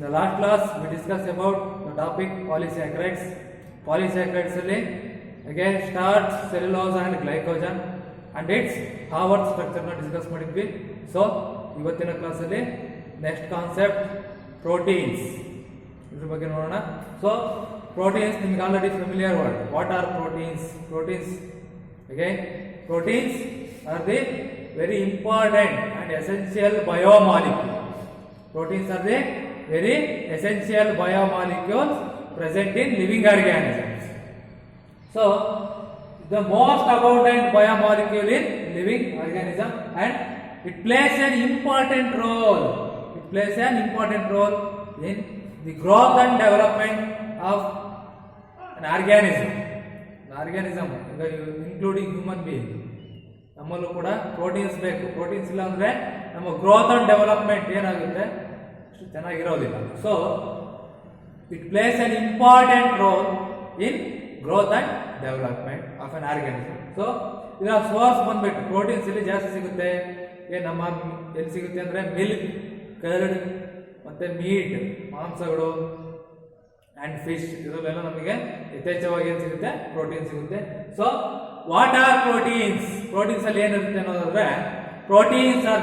In the last class, we discussed about the topic polysaccharides. Polysaccharides ಅಲ್ಲಿ again starch, cellulose and glycogen and its Haworth structure ನ discuss ಮಾಡಿದ್ವಿ. So ಇವತ್ತಿನ class ಅಲ್ಲಿ next concept proteins ಇದ್ರ ಬಗ್ಗೆ ನೋಡೋಣ. So proteins ನಿಮ್ಗೆ already familiar word. What are proteins? Proteins again, proteins are the very important and essential biomolecule. Proteins are the very essential biomolecules present in living organisms. So, the most abundant biomolecule in living organism, and it plays an important role. It plays an important role in the growth and development of an organism. Organism including human being ನಮ್ಮಲ್ಲೂ ಕೂಡ proteins ಬೇಕು. Proteins ಇಲ್ಲ ಅಂದರೆ ನಮ್ಮ growth and development ಏನಾಗುತ್ತೆ ಅಷ್ಟು ಚೆನ್ನಾಗಿರೋದಿಲ್ಲ. So it plays an important role in growth and development of an organism. So ಇದರ ಸೋರ್ಸ್ ಬಂದ್ಬಿಟ್ಟು ಪ್ರೋಟೀನ್ಸ್ ಇಲ್ಲಿ ಜಾಸ್ತಿ ಸಿಗುತ್ತೆ. ನಮ್ಮ ಎಲ್ಲಿ ಸಿಗುತ್ತೆ ಅಂದರೆ ಮಿಲ್ಕ್, ಕರ್ಡ್ ಮತ್ತು ಮೀಟ್, ಮಾಂಸಗಳು ಅಂಡ್ ಫಿಶ್, ಇದರಲ್ಲೆಲ್ಲ ನಮಗೆ ಯಥೇಚ್ಛವಾಗಿ ಏನು ಸಿಗುತ್ತೆ? ಪ್ರೋಟೀನ್ ಸಿಗುತ್ತೆ. So what are proteins? Proteins ಅಲ್ಲಿ ಏನಿರುತ್ತೆ ಅನ್ನೋದಾದ್ರೆ, proteins are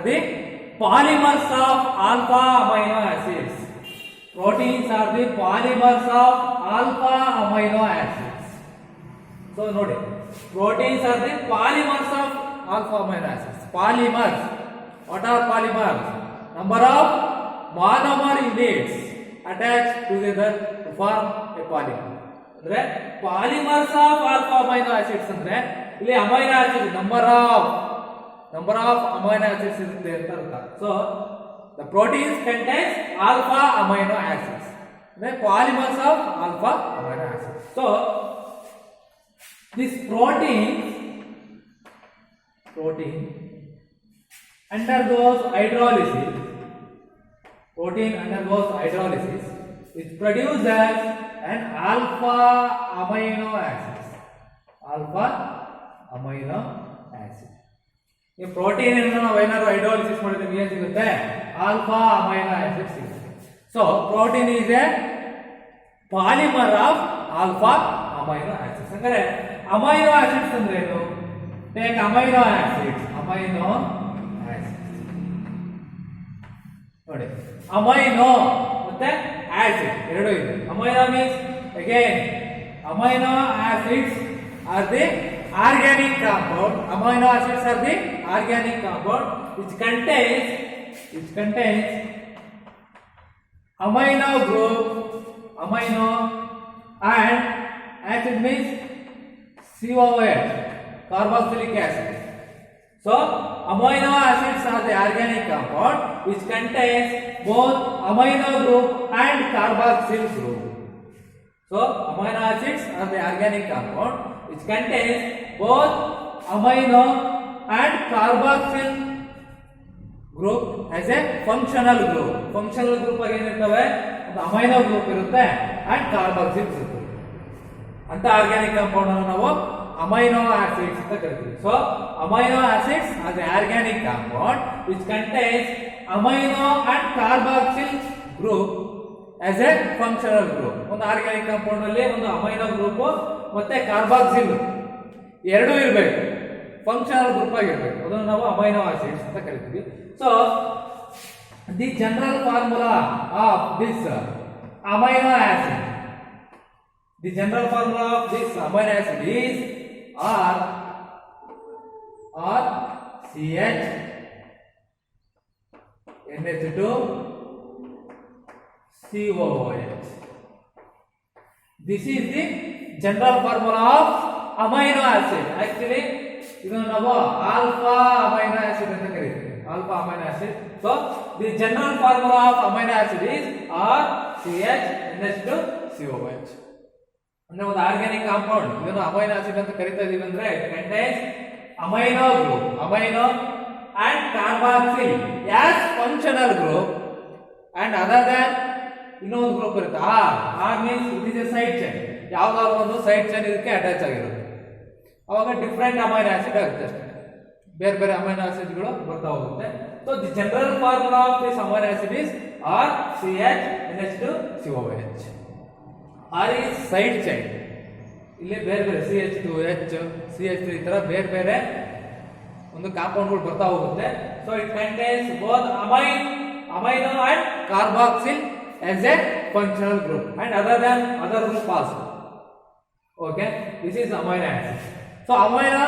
the polymers of alpha amino acids. Proteins are the polymers of alpha amino acids. So ನೋಡಿ, proteins are the polymers of alpha amino acids. Polymers, what are polymers? Number of monomer units attached together to form a polymer. ಅಂದ್ರೆ polymers of alpha amino acids ಅಂದ್ರೆ ಇಲ್ಲಿ amino acid number of amino acids ಇರುತ್ತೆ ಅಂತ ಅರ್ಥ. So the proteins contains alpha amino acids, ಅಂದ್ರೆ polymers of alpha amino acids. So this protein undergoes hydrolysis. Protein undergoes hydrolysis, which produces an alpha amino acid. ಈ protein ಅನ್ನು ನಾವು ಏನಾದ್ರು hydrolysis ಮಾಡಿದ್ರೆ ಏನು ಸಿಗುತ್ತೆ? ಆಲ್ಫಾ ಅಮೈನೋ ಆಸಿಡ್ ಸಿಗುತ್ತೆ. So protein is A polymer of alpha amino acids. ಅಂದ್ರೆ amino acids ಅಂದ್ರೆ ಏನು? Take amino acids. ನೋಡಿ, ಅಮೈನೋ ಮತ್ತೆ ಆಸಿಡ್ ಎರಡು ಇದೆ. Amino means again amino acids R the organic compound. Amino acids R the organic compound which contains amino group, amino, and acid means COH, carboxylic acid. So amino acids are the organic compound which contains both amino group and carboxyl group. So amino acids are the organic compound which contains both amino and carboxyl group as a functional group. Functional group again ಇರ್ತವೆ, ಒಂದು amino group ಇರುತ್ತೆ and carboxyl group. ಅಂತ organic compound ಅನ್ನು ನಾವು amino acids ಅಂತ ಕರಿತೀವಿ. So amino acids are the organic compound which contains amino and carboxyl group as a functional group. ಒಂದು organic compound ಅಲ್ಲಿ ಒಂದು ಅಮೈನೋ ಗ್ರೂಪ್ ಮತ್ತೆ ಕಾರ್ಬಾಕ್ಸಿಲ್ ಎರಡೂ ಇರಬೇಕು, ಫಂಕ್ಷನಲ್ ಗ್ರೂಪ್ ಆಗಿರಬೇಕು. ಅದನ್ನು ನಾವು ಅಮೈನೋ ಆಸಿಡ್ಸ್ ಅಂತ ಕರಿತೀವಿ. So the general formula of this amino acid, the general formula of this amino acid is RCH NH2 COOH. This is the general formula of amino acid. Actually ಇದನ್ನು ನಾವು alpha amino acid ಅಂತ ಕರೀತೀವಿ. alpha amino acid. So the general formula of amino acid is RCH NH2 COH. ಅಂದ್ರೆ ಒಂದು organic compound ಇದನ್ನು amino acid ಅಂತ ಕರೀತಾ ಇದೀವಿ ಅಂದ್ರೆ it contains amino group, amino and carboxyl as functional group and other than ಇನ್ನೊಂದು ಗ್ರೂಪ್ ಇರುತ್ತೆ or means it is a side chain. ಯಾವ್ದಾದ್ರು ಒಂದು ಸೈಡ್ ಚೈನ್ ಇದಕ್ಕೆ ಅಟ್ಯಾಚ್ ಆಗಿರುತ್ತೆ, ಅವಾಗ ಡಿಫ್ರೆಂಟ್ ಅಮೈನೋ ಆಸಿಡ್ ಆಗುತ್ತೆ ಅಷ್ಟೇ. ಬೇರೆ ಬೇರೆ ಅಮೈನೋ ಆಸಿಡ್ಗಳು ಬರ್ತಾ ಹೋಗುತ್ತೆ. So the general formula of this amino acid is RCH R is side chain. ಇಲ್ಲಿ ಬೇರೆ ಬೇರೆ CH2H CH3 ಈ ತರ ಬೇರೆ ಬೇರೆ ಒಂದು ಕಾಂಪೌಂಡ್ಗಳು ಬರ್ತಾ ಹೋಗುತ್ತೆ. So it contains both amino and carboxyl as a functional group and other group also. Okay, this is amino acid. So amino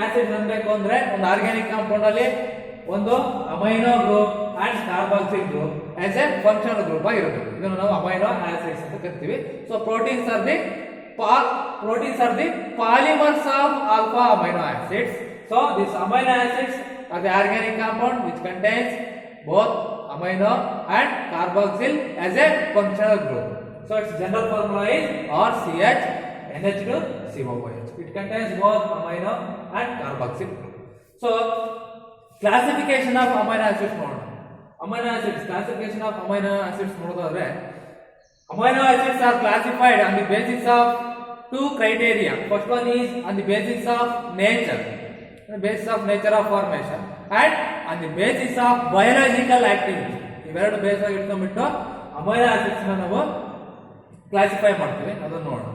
acid ಅನ್ಬೇಕು ಅಂದ್ರೆ ಒಂದು ಆರ್ಗ್ಯಾನಿಕ್ ಕಾಂಪೌಂಡ್ ಅಲ್ಲಿ ಒಂದು amino group and carboxyl group as a functional group ಆಗಿರುತ್ತೆ. ಇದನ್ನು ನಾವು amino acids ಅಂತ ಕರಿತೀವಿ. So proteins are the polymers of alpha amino acids. So these amino acids are the organic compound which contains both amino and carboxyl as a functional group. So its general formula is RCH(NH2COOH). It contains both amino and carboxyl group. So classification of amino acids ನೋಡೋಣ. Amino acids classification of amino acids ನೋಡೋದಾದ್ರೆ amino acids are classified on the basis of two criteria. First one is on the basis of nature, of formation, and on the basis of biological activity. ಇವೆರಡು base ಆಗಿ ಇಟ್ಕೊಂಡ್ಬಿಟ್ಟು amino acids ನಾವು classify ಮಾಡ್ತೀವಿ, ಅದನ್ನು ನೋಡೋಣ.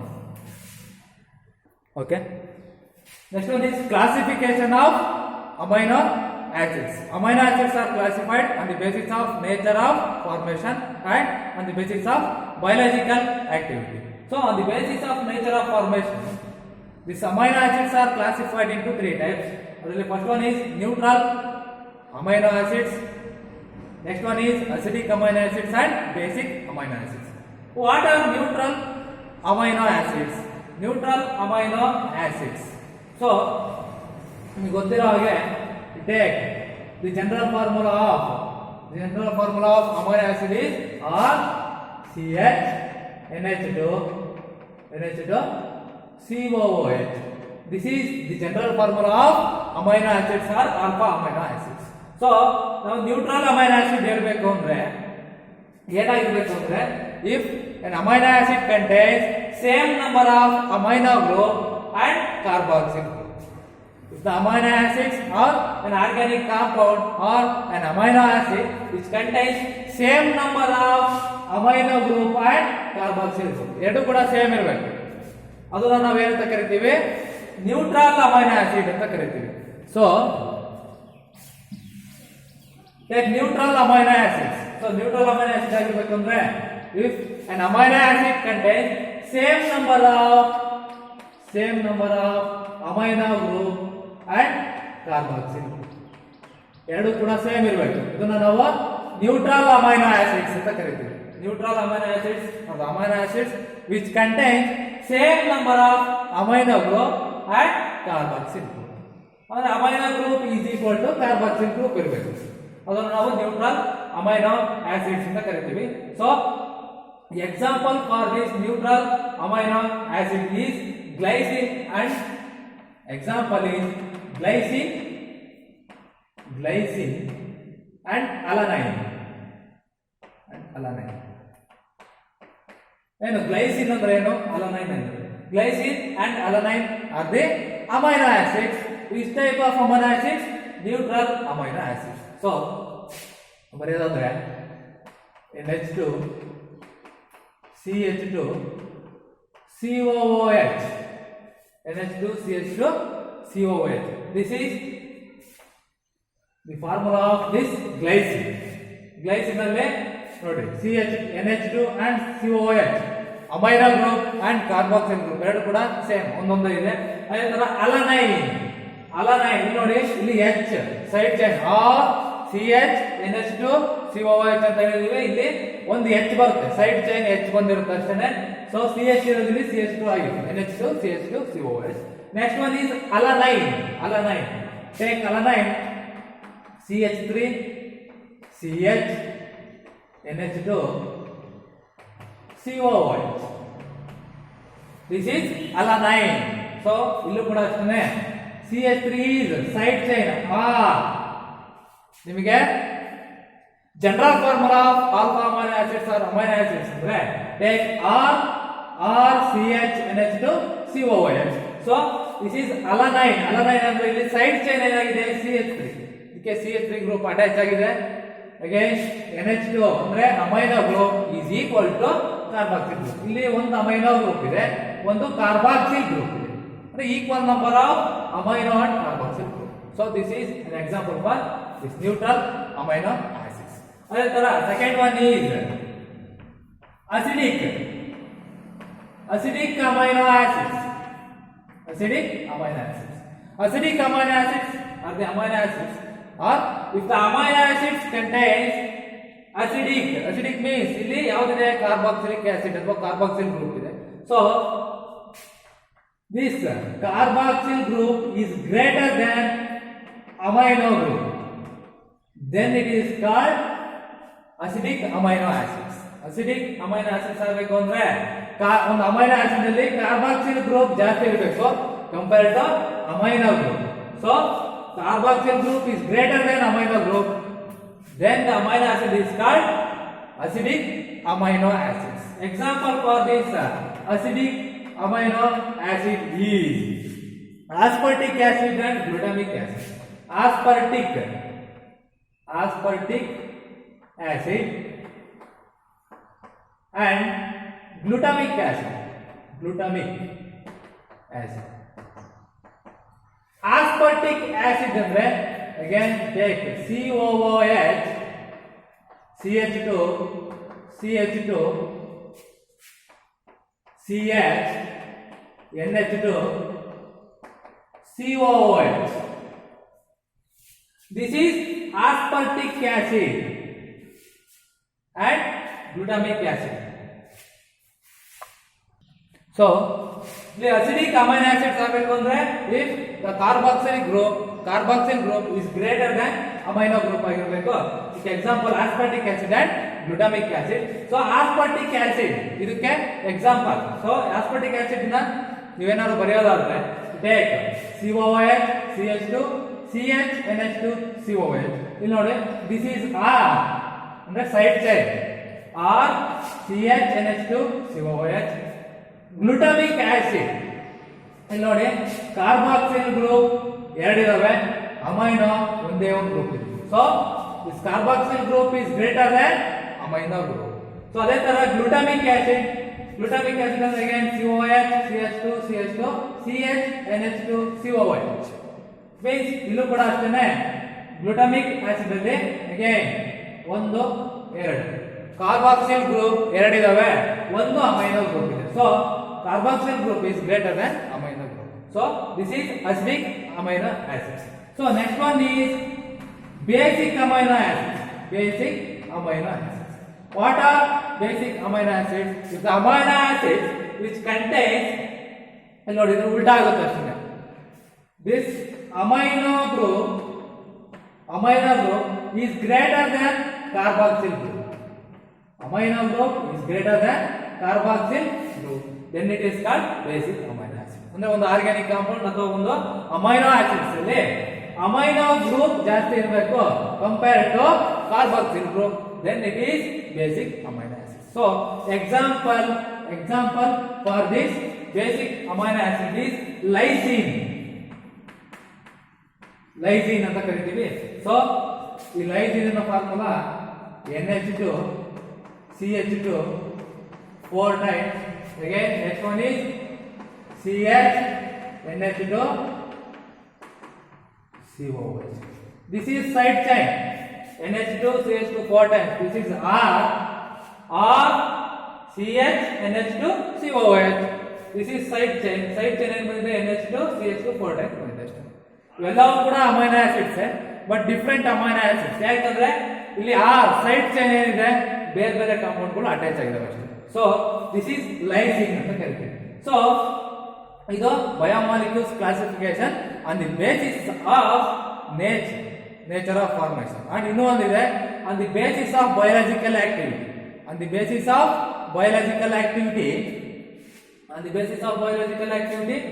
Okay, next one is classification of amino acids. Amino acids are classified on the basis of nature of formation and on the basis of biological activity. So on the basis of nature of formation, these amino acids are classified into three types. The first one is neutral amino acids, next one is acidic amino acids and basic amino acids. What are neutral amino acids? Neutral amino acids. So ನಿಮಗೆ ಗೊತ್ತಿರೋ ಹಾಗೆ take the general formula of amino acid is RCH(NH2COOH). This is the general formula of amino acids or alpha amino acids. So now neutral amino acid ಹೇಳಬೇಕು ಅಂದ್ರೆ ಏನಾಗಿರಬೇಕು ಅಂದ್ರೆ if an amino acid contains same number of amino group and carboxyl group. If the amino acids are an organic compound or an amino acid which contains same number of amino group and carboxyl group, ಎರಡು ಕೂಡ same ಇರಬೇಕು, ಅದನ್ನ ನಾವು ಏನಂತ ಕರಿತೀವಿ? Neutral amino acid ಅಂತ ಕರಿತೀವಿ. So take neutral amino acids. So neutral amino acid ಆಗಿರಬೇಕು ಅಂದ್ರೆ if an amino acid contains same number of amino group and carboxyl group, ಎರಡು ಕೂಡ ಸೇಮ್ ಇರಬೇಕು. ಇದನ್ನ ನಾವು ನ್ಯೂಟ್ರಲ್ ಅಮೈನೋ ಆಸಿಡ್ಸ್ ಅಂತ ಕರಿತೀವಿ. Neutral amino acids are the amino acids which contain same number of amino group and carboxyl group. ಅಂದ್ರೆ amino group is equal to carboxyl group ಇರಬೇಕು, ಅದನ್ನು ನಾವು ನ್ಯೂಟ್ರಲ್ ಅಮೈನೋ ಆಸಿಡ್ಸ್ ಅಂತ ಕರಿತೀವಿ. So example for this neutral amino acid is glycine and example is glycine and alanine. ಏನು glycine ಅಂದ್ರೆ ಏನು, alanine ಅಂದ್ರೆ. Glycine and alanine are the amino acids. Which type of amino acids? Neutral amino acids. So ಬರೆಯೋದಂದ್ರೆ NH2 CH2 COOH, NH2 CH2 COOH. This is the formula of this glycine. Glycine alle ನೋಡಿ NH2 and COOH amino group and carboxyl group ಎರಡು ಕೂಡ same ಒಂದೊಂದೇ ಇದೆ. ಅದೇ ತರ alanine ನೋಡಿ ಇಲ್ಲಿ H side chain CH NH2 COOH ಅಂತ ಹೇಳಿದೀವಿ. ಇಲ್ಲಿ ಒಂದು H ಬರುತ್ತೆ, ಸೈಡ್ ಚೈನ್ H ಬಂದಿರುತ್ತೆ ಅಷ್ಟೇ. ಸೊ CH ಇರೋದ್ರಲ್ಲಿ CH2 ಆಗಿದೆ, NH2 CH2 COOH. Next one is alanine. Take alanine CH3 CH NH2 COOH. This is alanine. So illu kuda ashtane CH3 is side chain R. ನಿಮಗೆ general formula of alpha amino acids are amino acids ಅಂದ್ರೆ take R CH NH2 COOH. So this is alanine. Alanine ಅಂದ್ರೆ ಇಲ್ಲಿ side chain ಏನಾಗಿದೆ CH3. ಇದಕ್ಕೆ CH3 group attach ಆಗಿದೆ. Against NH2 ಅಂದ್ರೆ amino group is equal to carboxyl group. ಇಲ್ಲಿ ಒಂದು amino group ಇದೆ, ಒಂದು ಕಾರ್ಬಾಕ್ಸಿಲ್ ಗ್ರೂಪ್ ಇದೆ. ಅಂದ್ರೆ equal number of amino and carboxyl group. So this is an example for this neutral amino acids. ಅದೇ ತರ second one is acidic amino acids. Acidic amino acids. Acidic amino acids are the amino acids, or if the amino acids contains acidic means ಇಲ್ಲಿ ಯಾವುದಿದೆ carboxylic acid ಅಥವಾ carboxyl group ಇದೆ. So this carboxyl group is greater than amino group, then it is called acidic amino acids. Acidic amino acids ಆಗಬೇಕು ಅಂದ್ರೆ ಒಂದು amino acid ಅಲ್ಲಿ carboxyl group ಜಾಸ್ತಿ ಇರಬೇಕು compare to amino group. So carboxyl group is greater than amino group, then the amino acid is called acidic amino acids. Example for this acidic amino acid is aspartic acid and glutamic acid. Aspartic acid and glutamic acid. Aspartic acid ಅಂದ್ರೆ again take COOH CH2 CH NH2 COOH. This is aspartic acid and glutamic acid. So the acidic amino acids ಆಗಬೇಕು ಅಂದ್ರೆ if the carboxyl group is greater than amino group ಆಗಿರಬೇಕು. ಇದಕ್ಕೆ example aspartic acid and glutamic acid. So aspartic acid ಇದಕ್ಕೆ example. So aspartic acid ನ ನೀವೇನಾದ್ರು ಬರೆಯೋದಾದ್ರೆ take COOH CH2 CH NH2 COOH. ಇಲ್ಲಿ ನೋಡಿ this is R ಅಂದ್ರೆ side chain R CH NH2 COOH. Glutamic acid ಇಲ್ಲಿ ನೋಡಿ ಕಾರ್ಬಾಕ್ಸಿಲ್ ಗ್ರೂಪ್ ಎರಡಿದಾವೆ, ಅಮೈನೋ ಒಂದೇ ಒಂದು ಗ್ರೂಪ್ ಇದೆ. So this carboxyl group is greater than amino group. So ಅದೇ ತರ ಗ್ಲುಟಾಮಿಕ್ ಆಸಿಡ್ ಅಂದ್ರೆ again COOH CH2 CH NH2 COOH means ಇಲ್ಲೂ ಕೂಡ ಅಷ್ಟೇನೆ ಗ್ಲುಟಾಮಿಕ್ ಆಸಿಡ್ ಅಲ್ಲಿ ಅಗೇನ್ ಒಂದು ಎರಡು ಕಾರ್ಬಾಕ್ಸಿಲ್ ಗ್ರೂಪ್ ಎರಡಿದಾವೆ, ಒಂದು ಅಮೈನೋ ಗ್ರೂಪ್ ಇದೆ. So carboxyl group is greater than amino group. So this is acidic amino acids. So next one is basic amino acids. What are basic amino acids? If the amino acids which contains ನೋಡಿ ಇದು ಉಲ್ಟಾ ಆಗುತ್ತೆ ಅಷ್ಟೇ. This amino group is greater than carboxyl group. Amino group is greater than carboxyl group. Then it is called basic amino acid. ಅಂದ್ರೆ ಒಂದು organic compound ಅಥವಾ ಒಂದು amino acids ಅಲ್ಲಿ ಅಮೈನೋ ಗ್ರೂಪ್ ಜಾಸ್ತಿ ಇರಬೇಕು compare to carboxyl group, then it is basic amino acid. So example for this basic amino acid is lysine ಅಂತ ಕರಿತೀವಿ. So ಈ ಲೈಸಿನ್ ನ formula NH2 CH2 4 times. Again, next one is CH NH2 COOH. This is side chain. NH2 CH2 4 times. This is R CH NH2 COOH. This is side chain. Side chain ಏನು ಬಂದಿದೆ NH2 CH2 4 times ಬಂದಿದೆ ಅಷ್ಟೇ. ಇವೆಲ್ಲವೂ ಕೂಡ amino acids but different amino acids. ಯಾಕಂದ್ರೆ ಇಲ್ಲಿ R side chain ಏನಿದೆ ಬೇರೆ ಬೇರೆ ಕಾಂಪೌಂಡ್ಗಳು ಅಟ್ಯಾಚ್ ಆಗಿದಾವೆ ಅಷ್ಟೇ. ಸೊ ದಿಸ್ ಈಸ್ ಲೈಸಿನ್ ಅಂತ ಕರಿತೀವಿ. ಸೊ ಇದು biomolecules classification on the basis of nature of formation. And ಇನ್ನೂ ಒಂದಿದೆ on the basis of biological activity.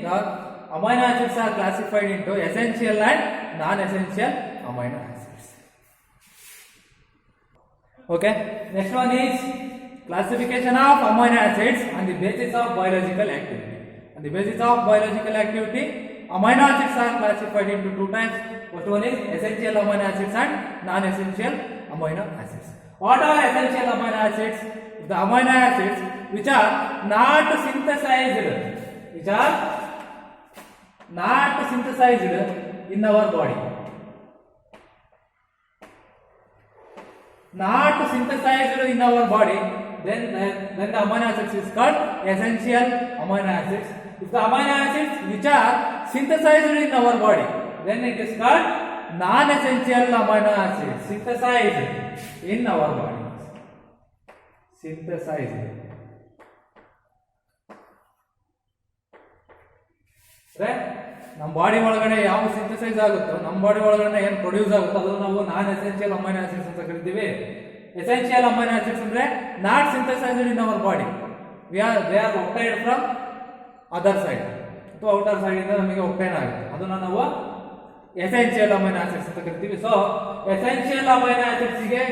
The amino acids are classified into essential and non-essential amino acids. Okay, next one is classification of amino acids on the basis of biological activity. amino acids are classified into two types. First one is essential amino acids and non-essential amino acids. What are essential amino acids? The amino acids which are not synthesized, in our body. Not synthesized in our body, then the amino acids is called essential amino acids. If the amino acids which are synthesized in our body, then it is called non-essential amino acids. Synthesized in our body. Synthesized. ನಮ್ಮ body ಒಳಗಡೆ ಯಾವ synthesise ಆಗುತ್ತೋ, ನಮ್ಮ body ಒಳಗಡೆ ಏನು produce ಆಗುತ್ತೋ ಅದು ನಾವು ನಾನ್ ಎಸೆನ್ಷಿಯಲ್ ಅಮೈನೋ ಆಸಿಡ್ಸ್ ಅಂತ ಕರಿತೀವಿ. ಎಸೆನ್ಷಿಯಲ್ ಅಮೈನೋ ಆಸಿಡ್ಸ್ ಅಂದ್ರೆ not synthesised in our body, they are obtained from other side ಅಥವಾ ಔಟರ್ ಸೈಡ್ ಇಂದ ನಮಗೆ ಒಬ್ಟೈನ್ ಆಗುತ್ತೆ, ಅದನ್ನ ನಾವು ಎಸೆನ್ಷಿಯಲ್ ಅಮೈನೋ ಆಸಿಡ್ಸ್ ಅಂತ ಕರಿತೀವಿ. ಸೊ ಎಸೆನ್ಷಿಯಲ್ ಅಮೈನೋ ಆಸಿಡ್ಸ್ ಗೆ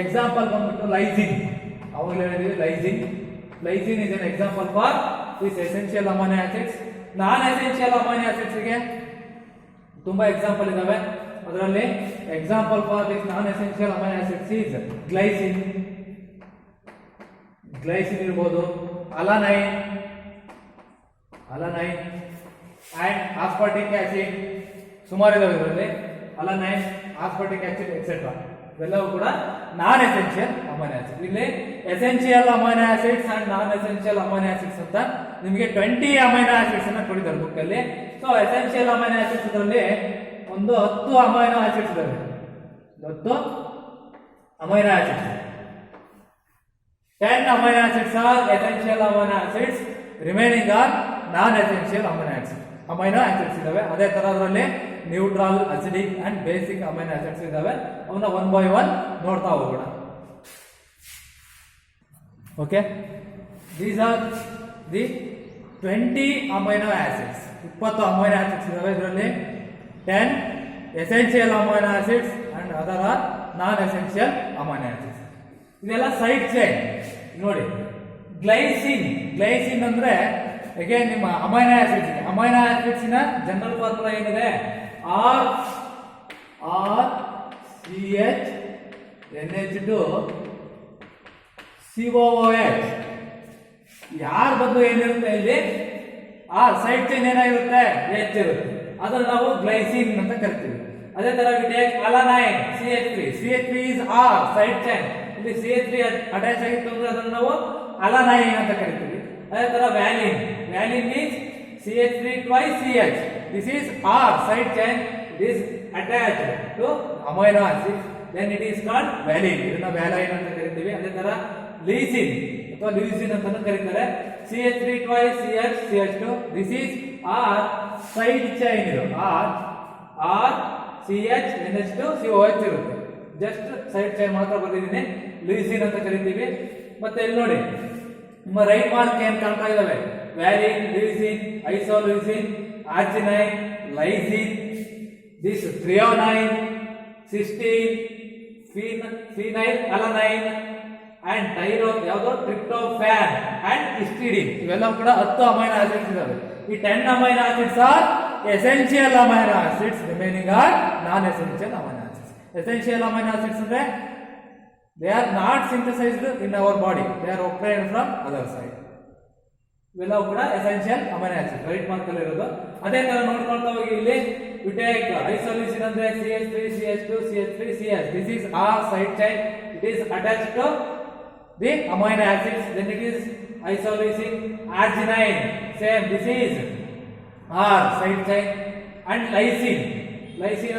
ಎಕ್ಸಾಂಪಲ್ ಬಂದ್ಬಿಟ್ಟು ಲೈಸಿನ್. ಅವಾಗಲೇ ಹೇಳಿದ್ವಿ lysine is an example for this essential amino acids. Non essential amino acids ಗೆ ತುಂಬಾ ಎಕ್ಸಾಂಪಲ್ ಇದಾವೆ. ಅದರಲ್ಲಿ example for this non essential amino acids is glycine ಇರಬಹುದು, ಅಲನೈನ್ ಅಂಡ್ ಆಸ್ಪಾರ್ಟಿಕ್ ಆಸಿಡ್, ಸುಮಾರು ಇದಾವೆ ಇದರಲ್ಲಿ. ಅಲನೈನ್, ಆಸ್ಪಾರ್ಟಿಕ್ ಆಸಿಡ್ ಎಕ್ಸೆಟ್ರಾ ಇವೆಲ್ಲವೂ ಕೂಡ ನಾನ್ ಎಸೆನ್ಷಿಯಲ್ ಅಮೈನೋ ಆಸಿಡ್. ಇಲ್ಲಿ essential amino acids and non essential amino acids ಅಂತ ನಿಮಗೆ 20 ಅಮೈನೋ ಆಸಿಡ್ಸ್ ಅನ್ನ ಕೊಟ್ಟಿದ್ದಾರೆ ಬುಕ್ ಅಲ್ಲಿ. ಸೊ ಎಸೆನ್ಷಿಯಲ್ ಅಮೈನೋ ಆಸಿಡ್ಸ್ ಇದರಲ್ಲಿ ಒಂದು 10 ಅಮೈನೋ ಆಸಿಡ್ಸ್ ಇದಾವೆ, 10 amino acids. 10 amino acids are essential amino acids, remaining are non essential amino acids ಇದಾವೆ. ಅದೇ ತರ ಅದರಲ್ಲಿ neutral, acidic and basic amino acids ಇದಾವೆ. ಅವನ್ನ ಒನ್ ಬೈ ಒನ್ ನೋಡ್ತಾ ಹೋಗೋಣ. Okay, these are the 20 amino acids. 20 amino acids ಇದಾವೆ. ಇದರಲ್ಲಿ 10 essential amino acids and other are non essential amino acids. ಇದೆಲ್ಲ ಸೈಡ್ ಚೈನ್. ನೋಡಿ, ಗ್ಲೈಸಿನ್ ಅಂದ್ರೆ ಅಗೇನ್ ನಿಮ್ಮ ಅಮೈನೋ ಆಸಿಡ್ಸ್ ನ ಜನರಲ್ ಫಾರ್ಮುಲಾ ಏನಿದೆ? RCH NH2COOH. ಯಾರ ಬದಲು ಏನಿರುತ್ತೆ ಇಲ್ಲಿ? ಸೈಡ್ ಚೈನ್ ಏನಾಗಿರುತ್ತೆ? H ಇರುತ್ತೆ. ಅದನ್ನ ನಾವು ಗ್ಲೈಸಿನ್ ಅಂತ ಕರಿತೀವಿ. ಅದೇ ತರ alanine CH3 is R side chain. ಇಲ್ಲಿ CH3 ಅಟ್ಯಾಚ್ ಆಗಿತ್ತು ಅಂದ್ರೆ ಅದನ್ನ ನಾವು ಅಲನೈನ್ ಅಂತ ಕರಿತೀವಿ. ಅದೇ ತರ valine means CH3 twice CH. This is R side chain. It is attached to amino acid. Then it is called valine. ಇದನ್ನ ವ್ಯಾಲೈನ್ ಅಂತ ಕರಿತೀವಿ. ಅದೇ ತರ ಲೀಸಿನ್ ಅಥವಾ ಲ್ಯೂಸಿನ್ ಅಂತ ಕರೀತಾರೆ. CH3 twice CH CH2. This is R side chain. ಇದು R CH NH2 COH ಇರುತ್ತೆ. ಜಸ್ಟ್ ಸೈಡ್ ಚೈನ್ ಮಾತ್ರ ಬರೆದಿದ್ದೀನಿ. ಲೀಸಿನ್ ಅಂತ ಕರಿತೀವಿ. ಮತ್ತೆ ಇಲ್ಲಿ ನೋಡಿ, ನಿಮ್ಮ ರೈಟ್ ಮಾರ್ಕ್ ಏನ್ ಕಾಣ್ತಾ ಇದಾವೆ? Valine, leucine, isoleucine, arginine, lysine, this threonine, cysteine, phenyl alanine and tryptophan and histidine. ಇವೆಲ್ಲ ಕೂಡ 10 ಅಮೈನೋ ಆಸಿಡ್ಸ್ ಇದಾವೆ. ಈ 10 amino acids are essential amino acids, remaining are non essential amino acids. Essential amino acids ಅಂದ್ರೆ they are not synthesized in our body, they are obtained from other side. ಇವೆಲ್ಲವೂ ಕೂಡ essential amino acid right mark ಅಲ್ಲಿ ಇರೋದು. ಅದೇ ತರ ನೋಡ್ಕೊಳ್ತಾ ಹೋಗಿ ಇಲ್ಲಿ ವಿಟೇಕ್ ಐಸೋಲ್ಯೂಸಿನ್ ಅಂದ್ರೆ CH3 CH2 CH3 CH. This is R side chain. It is attached to the amino acids. Then it is isoleucine. Arginine same. This is R side chain. And lysine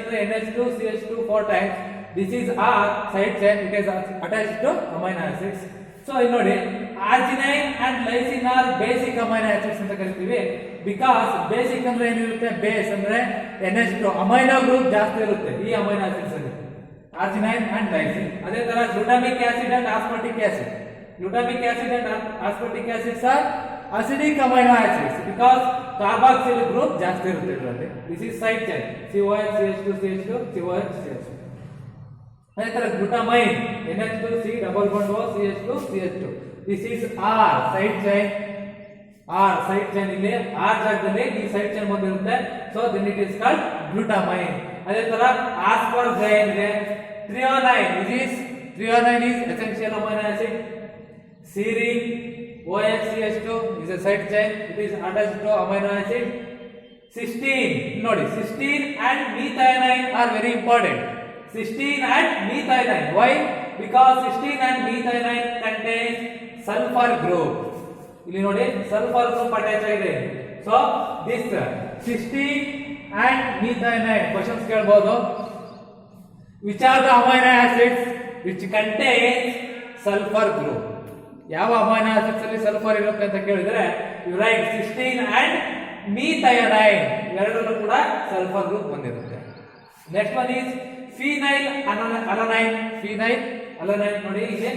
ಅಂದ್ರೆ NH2 CH2 4 times. This is R side chain. It is attached to amino acids. So ಇಲ್ಲಿ ನೋಡಿ, arginine and lysine are basic amino acids ಅಂತ ಕರಿತೀವಿ. Because basic ಅಂದ್ರೆ ಏನಿರುತ್ತೆ? Base ಅಂದ್ರೆ NH2 amino group ಜಾಸ್ತಿ ಇರುತ್ತೆ ಈ ಅಮೈನೋ ಆಸಿಡ್ಸ್ ಅಲ್ಲಿ, arginine and lysine. ಅದೇ ತರ glutamic acid and aspartic acid. Glutamic acid and aspartic acids are acidic amino acids because carboxyl group ಜಾಸ್ತಿ ಇರುತ್ತೆ ಇದರಲ್ಲಿ. This is side chain. COH CH2 CH2 COH CH2. ಅದೇ ತರ ಗ್ಲುಟಾಮೈನ್ NH2C double bond O CH2 CH2. This is R side chain. R side chain ಇಲ್ಲಿ R ಜಾಗದಲ್ಲಿ ಈ side chain ಬಂದಿರುತ್ತೆ. So then it is called glutamine. ಅದೇ ತರ ಆಸ್ಪರ್ಜೈನ್ ಇದೆ. 309 is essential amino acid. Serine OHCH2 is a side chain. It is attached to amino acid. Cysteine, nodi, cysteine and methionine are very important. Cysteine and methionine. Why? Because cysteine and methionine contain sulfur group. ಇಲ್ಲಿ ನೋಡಿ sulphur group attach ಆಗಿದೆ. So this cysteine and methionine questions ಕೇಳಬಹುದು. Which are the amino acids which contains sulfur group? ಯಾವ amino acids ಅಲ್ಲಿ sulphur ಇರುತ್ತೆ ಅಂತ ಕೇಳಿದ್ರೆ you write cysteine and methionine ಎರಡರಲ್ಲೂ ಕೂಡ ಸಲ್ಫರ್ ಗ್ರೂಪ್ ಬಂದಿರುತ್ತೆ. Next one is phenylalanine. Phenylalanine ನೋಡಿ ಇಲ್ಲಿ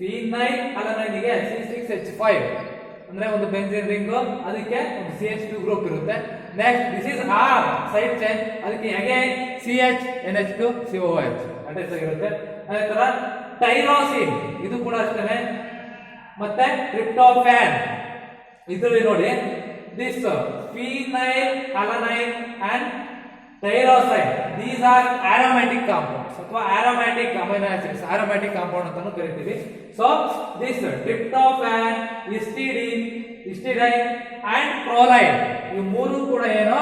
ಫಿನೈಲ್ ಅಲನೈನ್ ಗೆ C6H5 ಅಂದ್ರೆ ಒಂದು ಬೆಂಜಿನ್ ರಿಂಗ್, ಅದಕ್ಕೆ ಒಂದು CH2 ಗ್ರೂಪ್ ಇರುತ್ತೆ. Next this is R side chain, ಅದಕ್ಕೆ ಅಗೇನ್ CHNH2COOH ಅಟ್ಯಾಚ್ ಆಗಿರುತ್ತೆ. ಅದೇ ತರ ಟೈರೋಸಿನ್ ಇದು ಕೂಡ ಅಷ್ಟೇ. ಮತ್ತೆ ಟ್ರಿಪ್ಟೋಫ್ಯಾನ್ ಇದರಲ್ಲಿ ನೋಡಿ this phenyl alanine and tyrosine, these are aromatic compounds ಅಥವಾ aromatic amino acids, aromatic compound ಅಂತಾನೂ ಕರೀತೀವಿ. so this tryptophan, histidine and proline ಇವು ಮೂರು ಕೂಡ ಏನು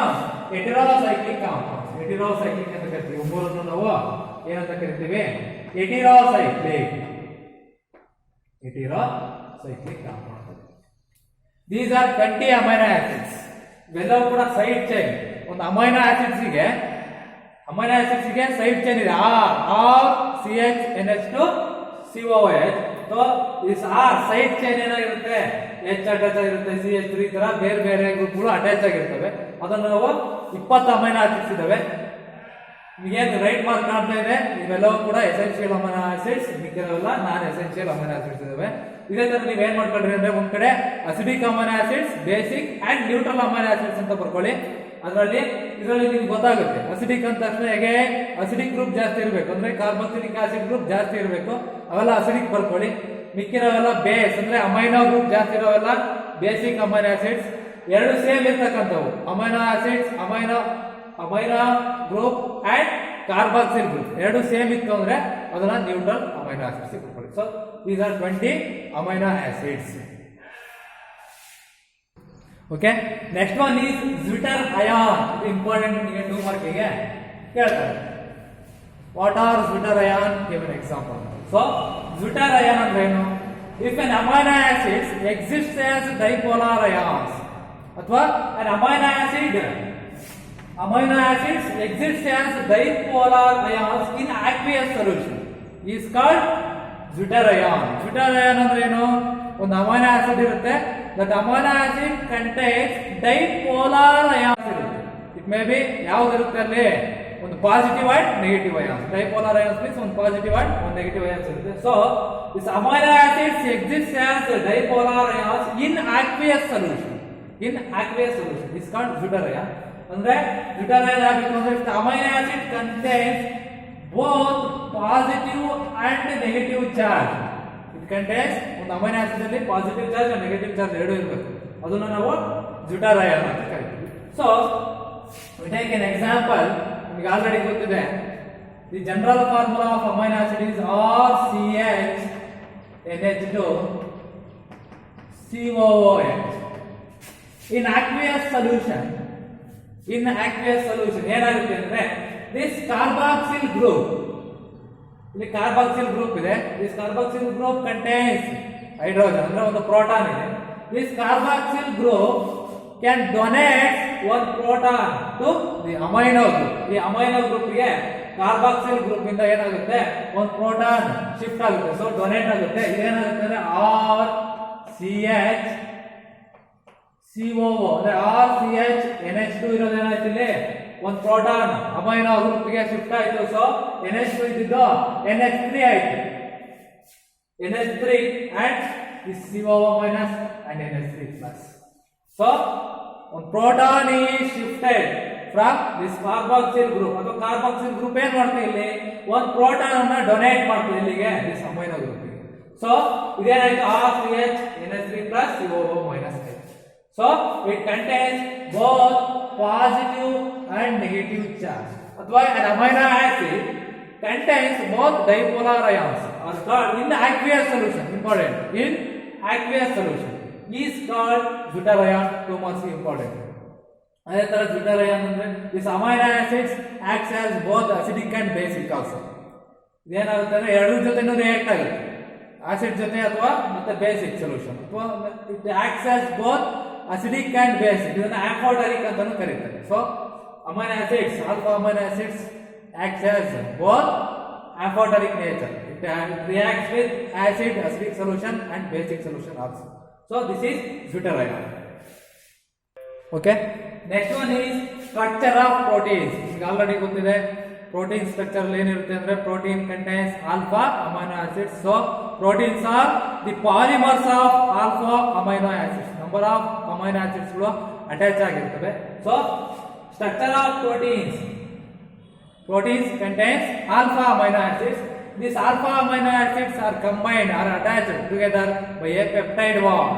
ಹೆಟೆರೋಸೈಕ್ಲಿಕ್ ಕಾಂಪೌಂಡ್ಸ್. ಹೆಟೆರೋಸೈಕ್ಲಿಕ್ ಅಂತ ಕರಿತೀವಿ. ಇವು ಮೂರನ್ನು ನಾವು ಏನಂತ ಕರಿತೀವಿ? Heterocyclic compound. These are 20 amino acids. ಇವೆಲ್ಲವೂ ಕೂಡ ಸೈಡ್ ಚೈನ್. ಒಂದು ಅಮೈನೋ ಆಸಿಡ್ಸ್ ಗೆ ಸೈಡ್ ಚೈನ್ ಇದೆ. R CHNH2COOH. So this R side chain ಏನಾಗಿರುತ್ತೆ? H ಅಟ್ಯಾಚ್ ಆಗಿರುತ್ತೆ, CH3 ತರ ಬೇರೆ ಬೇರೆ ಗ್ರೂಪ್ಗಳು ಅಟ್ಯಾಚ್ ಆಗಿರ್ತವೆ. ಅದನ್ನು ನಾವು 20 ಅಮೈನೋ ಆಸಿಡ್ಸ್ ಇದಾವೆ. ನಿಮಗೇನು ರೈಟ್ ಮಾರ್ಕ್ ಕಾಣ್ತಾ ಇದೆ ಇವೆಲ್ಲವೂ ಕೂಡ ಎಸೆನ್ಷಿಯಲ್ ಅಮೈನೋ ಆಸಿಡ್ಸ್, ಮಿಕ್ಕಿರೋವೆಲ್ಲ ನಾನ್ ಎಸೆನ್ಷಿಯಲ್ ಅಮೈನೋ ಆಸಿಡ್ಸ್ ಇದಾವೆ. ಇದೇ ತರ ನೀವು ಏನ್ ಮಾಡ್ಕೊಳ್ರಿ ಅಂದ್ರೆ ಒಂದ್ ಕಡೆ acidic amino acids, basic and neutral amino acids ಅಂತ ಬರ್ಕೊಳ್ಳಿ. ಇದರಲ್ಲಿ ನಿಮ್ಗೆ ಗೊತ್ತಾಗುತ್ತೆ ಅಸಿಡಿಕ್ ಅಂತ ತಕ್ಷಣ ಹೇಗೆ ಅಸಿಡಿಕ್ ಗ್ರೂಪ್ ಜಾಸ್ತಿ ಇರಬೇಕು ಅಂದ್ರೆ ಕಾರ್ಬಾಕ್ಸಿಲಿಕ್ ಆಸಿಡ್ ಗ್ರೂಪ್ ಜಾಸ್ತಿ ಇರಬೇಕು, ಅವೆಲ್ಲ ಅಸಿಡಿಕ್ ಬರ್ಕೊಳ್ಳಿ. ಮಿಕ್ಕಿರೋವೆಲ್ಲ ಬೇಸ್ ಅಂದ್ರೆ ಅಮೈನೋ ಗ್ರೂಪ್ ಜಾಸ್ತಿ ಇರೋವೆಲ್ಲ ಬೇಸಿಕ್ ಅಮೈನೋ ಆಸಿಡ್ಸ್. ಎರಡು ಸೇಮ್ ಇರ್ತಕ್ಕಂಥವು amino acids, amino group and carboxyl group ಎರಡು ಸೇಮ್ ಇತ್ತು ಅಂದ್ರೆ ಅದನ್ನ ನ್ಯೂಟ್ರಲ್ ಅಮೈನೋ ಆಸಿಡ್ಸ್ ಇಟ್ಕೊಳ್ಳಿ. So these are 20 amino acids. okay, next one is zwitter ion. important ನಿಮಗೆ 2 ಮಾರ್ಕ್ ಗೆ ಕೇಳ್ತಾರೆ. what are zwitter ion? give an example. so zwitter ion ಅಂದ್ರೆ ಏನು? if an amino acid exists as dipolar ions ಅಥವಾ an amino acids exist as dipolar ions in aqueous solution is called zwitter ion. zwitter ion ಅಂದ್ರೆ ಏನು? ಒಂದು amino acid ಇರುತ್ತೆ, that amino acid contains dipolar ions ಇರುತ್ತೆ. it may be ಯಾವುದು ಇರುತ್ತೆ ಅಲ್ಲಿ? ಒಂದು positive and negative ions. dipolar ions means ಒಂದು ಪಾಸಿಟಿವ್ ಅಂಡ್ ಒಂದು ನೆಗೆಟಿವ್ ions ಇರುತ್ತೆ. so this amino acids exist as dipolar ions in aqueous solution is called zwitter ion. ಅಂದ್ರೆ zwitter ion ಆಗಬೇಕು ಅಂದ್ರೆ amino acid contains both positive and negative charge. it contains ಒಂದು amino acid ಅಲ್ಲಿ positive charge and negative charge ಎರಡೂ ಇರಬೇಕು. ಅದನ್ನ ನಾವು zwitter ion ಅಂತ ಕರೀತೀವಿ. So we take an example. ನಿಮಗೆ ಆಲ್ರೆಡಿ ಗೊತ್ತಿದೆ. the general formula of amino acid is RCHNH2COOH. in aqueous solution ಏನಾಗುತ್ತೆ ಅಂದ್ರೆ this carboxyl group, ಇಲ್ಲಿ ಕಾರ್ಬಾಕ್ಸಿಲ್ ಗ್ರೂಪ್ ಇದೆ. this carboxyl group contains hydrogen ಅಂದ್ರೆ ಒಂದು ಪ್ರೋಟಾನ್ ಇದೆ. this carboxyl group can donate one proton to the amino group. ಈ amino group ಗೆ carboxyl group ಇಂದ ಏನಾಗುತ್ತೆ? ಒಂದು ಪ್ರೋಟಾನ್ ಶಿಫ್ಟ್ ಆಗುತ್ತೆ, ಸೊ ಡೊನೇಟ್ ಆಗುತ್ತೆ. ಇದೇನಾಗುತ್ತೆ ಅಂದ್ರೆ RCHCOO ಅಂದ್ರೆ RCHNH2 ಇರೋದೇನಾಯ್ತು ಇಲ್ಲಿ? ಒಂದು ಪ್ರೋಟಾನ್ ಅಮೈನೋ ಗ್ರೂಪ್ ಗೆ ಶಿಫ್ಟ್ ಆಯ್ತು. ಸೊ NH2 ಇದ್ದಿದ್ದು NH3 ಆಯ್ತು. NH3 and this COO minus and NH3 plus. so one proton is shifted from this carboxyl group. ಅಥವಾ carboxyl group ಏನು ಮಾಡ್ತೀವಿ ಇಲ್ಲಿ? ಒಂದು ಪ್ರೋಟಾನ್ ಅನ್ನ ಡೊನೇಟ್ ಮಾಡ್ತೀವಿ ಇಲ್ಲಿಗೆ this amino group ಗೆ. so ಇದೇನಾಯ್ತು? RCHNH3 plus COO minus. So it contains both positive and negative charge. ಅಥವಾ an amino acid contains both dipolar ions are called in aqueous solution. Important. In aqueous solution is called deuterion. Too much important. ಅದೇ ತರ deuterion ಅಂದ್ರೆ this amino acids acts as both acidic and basic also. ಇದೇನಾಗುತ್ತೆ ಅಂದ್ರೆ ಎರಡರ ಜೊತೆನೂ react ಆಗುತ್ತೆ, acid ಜೊತೆ ಅಥವಾ ಮತ್ತೆ ಬೇಸಿಕ್ ಸೊಲ್ಯೂಷನ್ ಅಥವಾ it acts as both acidic and basic. ಇದನ್ನ ಆಂಫೋಟರಿಕ್ ಅಂತಾನೂ ಕರೀತಾರೆ. So amino acids, alpha amino acids acts as both ಆಂಫೋಟರಿಕ್ nature. It reacts with acid, acidic solution and basic solution also. So this is deuterion. Okay, next one is structure of proteins. ಈಗ already ಗೊತ್ತಿದೆ protein structure ಅಲ್ಲಿ ಏನಿರುತ್ತೆ ಅಂದ್ರೆ protein contains alpha amino acids. So proteins are the polymers of alpha amino acids. Number of amino acids ಗಳು attach ಆಗಿರ್ತವೆ. So structure of proteins, proteins contains alpha amino acids. These alpha amino acids are combined or attached together by a peptide bond.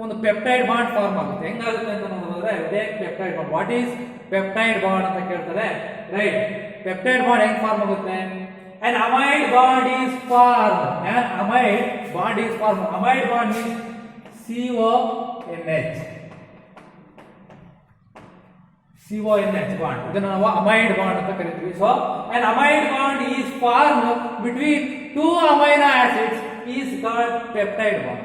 ಒಂದು peptide bond form ಆಗುತ್ತೆ. ಹೆಂಗಾಗುತ್ತೆ ಅಂತ ನೋಡಿದ್ರೆ peptide bond. What is peptide bond ಅಂತ ಕೇಳ್ತಾರೆ, right? Peptide bond ಹೆಂಗ್ form ಆಗುತ್ತೆ? an amide bond is formed. An amide bond is formed. Amide bond means CONH. CONH bond. ಇದನ್ನ ನಾವು ಅಮೈಡ್ ಬಾಂಡ್ ಅಂತ ಕರಿತೀವಿ. So an amide bond is formed between two amino acids is called peptide bond.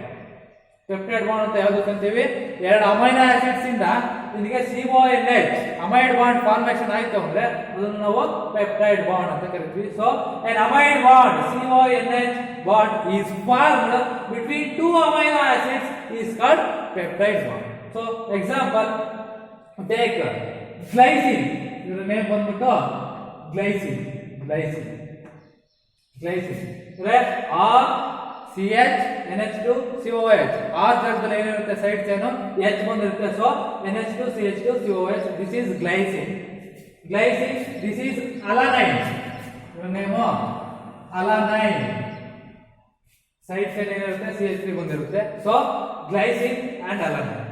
Peptide bond ಅಂತ ಯಾವ್ದು ಅಂತೀವಿ? ಎರಡು amino acids ಇಂದ ನಿಮಗೆ CONH ಅಮೈಡ್ ಬಾಂಡ್ ಫಾರ್ಮೇಷನ್ ಆಯ್ತು ಅಂದ್ರೆ ಅದನ್ನು ನಾವು ಪೆಪ್ಟೈಡ್ ಬಾಂಡ್ ಅಂತ ಕರಿತೀವಿ. So an amide bond CONH bond is formed between two amino acids is called peptide bond. So example, take glycine. ಇದರ ನೇಮ್ ಬಂದ್ಬಿಟ್ಟು ಗ್ಲೈಸಿನ್. ಗ್ಲೈಸಿನ್ ಗ್ಲೈಸಿನ್ ಅಂದ್ರೆ CH NH2 COH. ಆರ್ ಜಾಗದಲ್ಲಿ ಏನಿರುತ್ತೆ ಸೈಡ್ ಚೈನ್ H ಬಂದಿರುತ್ತೆ. So NH2 CH2 COH. This is glycine. Glycine. This is alanine. ಇದರ name alanine. Side chain ಏನಿರುತ್ತೆ CH3 ಬಂದಿರುತ್ತೆ. So glycine and alanine.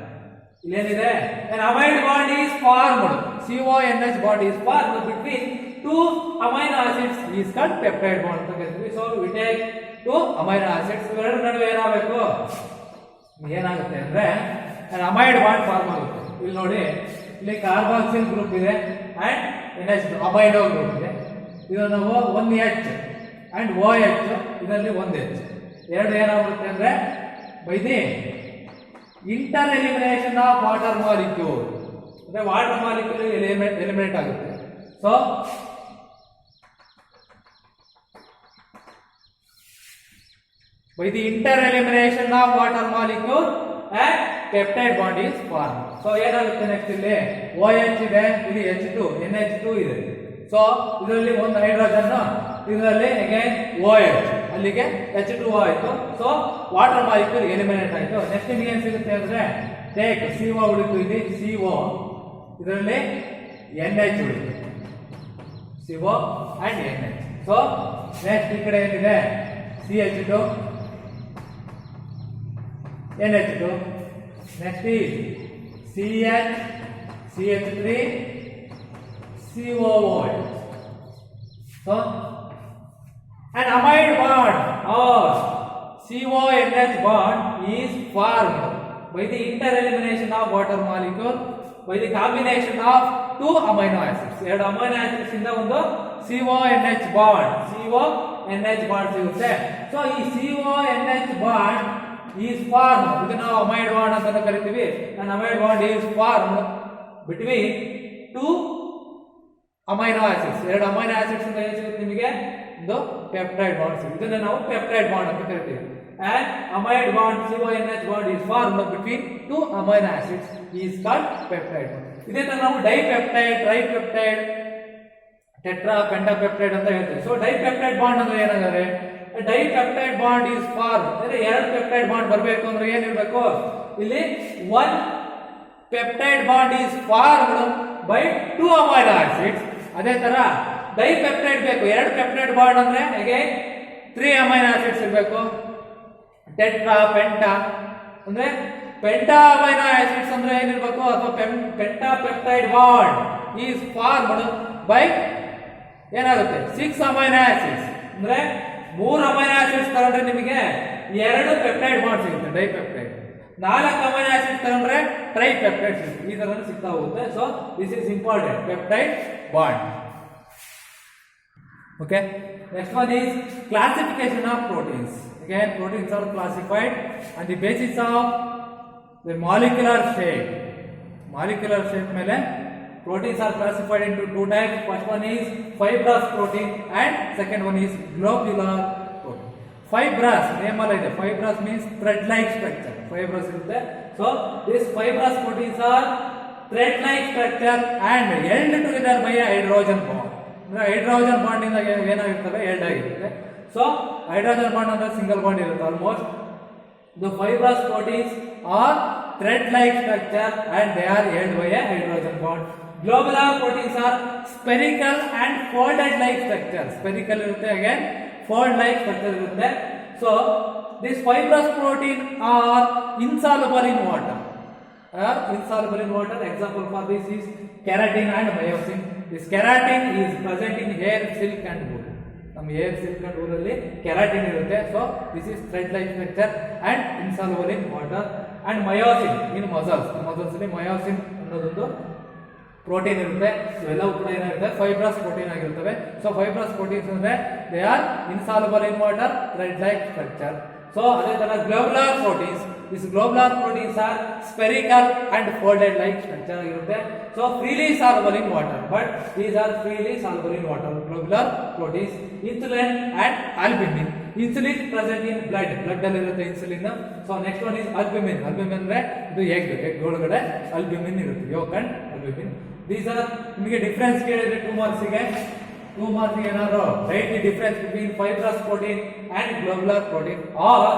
ಇಲ್ಲೇನಿದೆ? an amide bond is formed. CONH bond is formed between two amino acids is called peptide bond ಅಂತ ಕರೀತೀವಿ. So we take two amino acids. ಇವೆರಡರ ನಡುವೆ ಏನಾಗಬೇಕು? ಏನಾಗುತ್ತೆ ಅಂದ್ರೆ an amide bond ಫಾರ್ಮ್ ಆಗುತ್ತೆ. ಇಲ್ಲಿ ನೋಡಿ, ಇಲ್ಲಿ ಕಾರ್ಬಾಕ್ಸಿಲ್ ಗ್ರೂಪ್ ಇದೆ ಅಂಡ್ NH ಅಮೈಡೋ ಗ್ರೂಪ್ ಇದೆ. ಇದನ್ನು ನಾವು 1H ಅಂಡ್ OH, ಇದರಲ್ಲಿ 1H. ಎರಡು ಏನಾಗುತ್ತೆ ಅಂದ್ರೆ by the inter elimination of water molecule, ಅಂದ್ರೆ ವಾಟರ್ ಮಾಲಿಕ್ಯೂಲ್ ಎಲಿಮಿನೇಟ್ ಆಗುತ್ತೆ. So by the inter-elimination of water molecule and peptide bond is formed. So ಏನಾಗುತ್ತೆ ನೆಕ್ಸ್ಟ್? ಇಲ್ಲಿ OH ಇದೆ, ಇಲ್ಲಿ H2 NH2 ಇದೆ. ಸೊ ಇದರಲ್ಲಿ ಒಂದು ಹೈಡ್ರೋಜನ್, ಇದರಲ್ಲಿ ಅಗೈನ್ OH, ಅಲ್ಲಿಗೆ H2O ಆಯ್ತು. ಸೊ ವಾಟರ್ ಮಾಲಿಕ್ಯೂಲ್ ಎಲಿಮಿನೇಟ್ ಆಯ್ತು. ನೆಕ್ಸ್ಟ್ ನಿಮಗೆ ಏನು ಸಿಗುತ್ತೆ ಅಂದ್ರೆ ಟೇಕ್ CO ಉಳಿತು, ಇಲ್ಲಿ CO, ಇದರಲ್ಲಿ NH ಉಳಿತು, CO and NH. So next ಈ ಕಡೆ ಏನಿದೆ CH2 NH2. next is CH CH3 COOH. so an amide bond or CONH bond is formed by the inter-elimination of water molecule by the combination of two amino acids. ಎರಡು amino acids ಇಂದ ಒಂದು CONH bond ಸಿಗುತ್ತೆ. So ಈ CONH bond is formed, ಇದನ್ನ ನಾವು amide bond ಅಂತ ಕರಿತೀವಿ. an amide bond is formed between two amino acids. ಎರಡು ಅಮೈನೋ ಆಸಿಡ್ಸ್ ಇಂದ ಏನು ಸಿಗುತ್ತೆ ನಿಮಗೆ? ಒಂದು ಪೆಪ್ಟೈಡ್ ಬಾಂಡ್ ಸಿಗುತ್ತೆ. ಇದನ್ನ ನಾವು ಪೆಪ್ಟೈಡ್ ಬಾಂಡ್ ಅಂತ ಕರಿತೀವಿ. an amide bond CONH bond is formed between two amino acids is called peptide bond. ಇದೇ ತರ ನಾವು ಡೈಪೆಪ್ಟೈಡ್, ಟ್ರೈಪೆಪ್ಟೈಡ್, ಟೆಟ್ರಾ, ಪೆಂಟಾಪೆಪ್ಟೈಡ್ ಅಂತ ಹೇಳ್ತೀವಿ. ಸೊ ಡೈಪೆಪ್ಟೈಡ್ ಬಾಂಡ್ ಅಂದ್ರೆ ಏನಾಗುತ್ತೆ? ಡೈಪೆಪ್ಟೈಡ್ ಬಾಂಡ್ ಈಸ್ ಫಾರ್ಮ್ ಅಂದ್ರೆ ಎರಡು ಪೆಪ್ಟೈಡ್ ಬಾಂಡ್ ಬರಬೇಕು ಅಂದ್ರೆ ಏನಿರಬೇಕು? ಇಲ್ಲಿ one peptide bond is formed by two amino acids. ಅದೇ ತರ ಡೈಪೆಪ್ಟೈಡ್ ಬೇಕು, ಎರಡು ಪೆಪ್ಟೈಡ್ ಬಾಂಡ್ ಅಂದ್ರೆ ಅಗೈನ್ 3 ಅಮೈನೋ ಆಸಿಡ್ಸ್ ಇರಬೇಕು. ಟೆಟ್ರಾ, ಪೆಂಟಾ ಅಂದ್ರೆ ಪೆಂಟಾ ಅಮೈನೋ ಆಸಿಡ್ಸ್ ಅಂದ್ರೆ ಏನಿರಬೇಕು ಅಥವಾ ಪೆಂಟಾ peptide bond is formed by ಏನಾಗುತ್ತೆ 6 ಅಮೈನೋ ಆಸಿಡ್ಸ್ ಅಂದ್ರೆ 3 ಅಮೈನೋ ಆಸಿಡ್ಸ್ ತಗೊಂಡ್ರೆ ನಿಮಗೆ 2 ಪೆಪ್ಟೈಡ್ ಬಾಂಡ್ ಸಿಗುತ್ತೆ ಡೈಪೆಪ್ಟೈಡ್, 4 ಅಮೈನೋ ಆಸಿಡ್ಸ್ ತಗೊಂಡ್ರೆ ಟ್ರೈಪೆಪ್ಟೈಡ್ ಸಿಗುತ್ತೆ. ಈ ತರ ಸಿಗ್ತಾ ಹೋಗುತ್ತೆ. So this is important, peptide bond. Okay, next one is classification of proteins. Again, proteins are classified on the basis of the molecular shape. Molecular shape mele proteins are classified into two types. First one is fibrous protein and second one is globular protein. Fibrous name alla ide, fibrous means thread like structure. Fibrous irutte. So these fibrous proteins are thread like structure and held together by a hydrogen bond. Hydrogen bond ಇಂದ ಏನಾಗಿರ್ತವೆ, held ಆಗಿರುತ್ತೆ. So hydrogen bond ಅಂದ್ರೆ single bond ಇರುತ್ತೆ almost. The fibrous proteins are thread like structure and they are held by a hydrogen bond. Globular proteins are spherical and folded like structure. Spherical ಇರುತ್ತೆ, again fold like structure ಇರುತ್ತೆ. So this fibrous protein are insoluble in water. Insoluble in water. Example for this is keratin and myosin. This keratin is present in hair, silk and wool. Some hair, silk and wool alli keratin irutte. So this is thread like structure and insoluble in water. And myosin in muscles. Muscles alli myosin ಅನ್ನೋದೊಂದು protein ಇರುತ್ತೆ. ಇವೆಲ್ಲವೂ ಕೂಡ ಏನಾಗುತ್ತೆ, fibrous protein ಆಗಿರ್ತವೆ. So fibrous proteins ಅಂದ್ರೆ they are insoluble in water, thread like structure. So ಅದೇ ತರ globular proteins, these globular proteins are spherical and folded like structure ಆಗಿರುತ್ತೆ. So freely soluble in water, but these are freely soluble in water. Globular proteins, insulin and albumin. Insulin present in blood ಅಲ್ಲಿ ಇರುತ್ತೆ insulin. So next one is albumin. Albumin ಅಂದ್ರೆ ಇದು egg ಒಳಗಡೆ albumin ಇರುತ್ತೆ, yolk and albumin. These are ನಿಮಗೆ difference ಕೇಳಿದ್ರೆ 2 marks ಗೆ ಏನಾದ್ರು write the difference between fibrous protein and globular protein or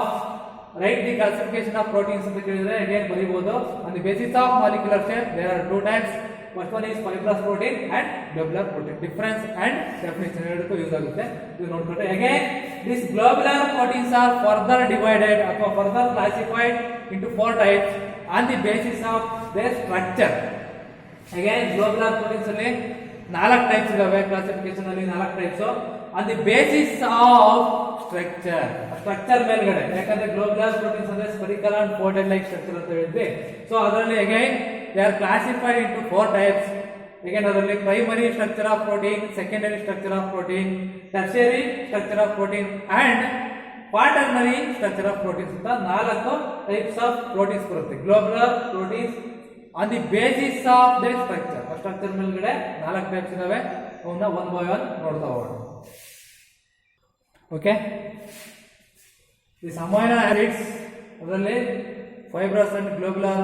write the classification of proteins ಅಂತ ಕೇಳಿದ್ರೆ again ಬರೀಬಹುದು. On the basis of molecular shape there are two types. First one is fibrous protein and globular protein. Difference and definition ಎರಡಕ್ಕೂ use ಆಗುತ್ತೆ, ಇದು ನೋಡ್ಕೊಂಡ್ರೆ. again these globular proteins are further divided ಅಥವಾ further classified into 4 types on the basis of their structure. again globular proteins ಅಲ್ಲಿ 4 types ಇದಾವೆ, classification ಅಲ್ಲಿ 4 types. on the basis of structure ಮೇಲ್ಗಡೆ, ಯಾಕಂದ್ರೆ ಗ್ಲೋಬುಲರ್ ಪ್ರೋಟೀನ್ಸ್ ಅಂದ್ರೆ spherical and folded like structure ಅಂತ ಹೇಳಿದ್ವಿ. So ಅದರಲ್ಲಿ again they are classified into 4 types. Again ಅದರಲ್ಲಿ primary structure of protein, secondary structure of protein, tertiary structure of protein and quaternary structure of proteins ಅಂತ 4 types of proteins ಬರುತ್ತೆ. Globular proteins on the basis of they structure, ಆ structure ಮೇಲ್ಗಡೆ 4 types ಇದಾವೆ. ಅವನ್ನ one by one ನೋಡ್ತಾ ಹೋಗೋಣ. Okay, ಈ amino acids ಅದರಲ್ಲಿ ಫೈಬ್ರಸ್ ಅಂಡ್ ಗ್ಲೋಬುಲರ್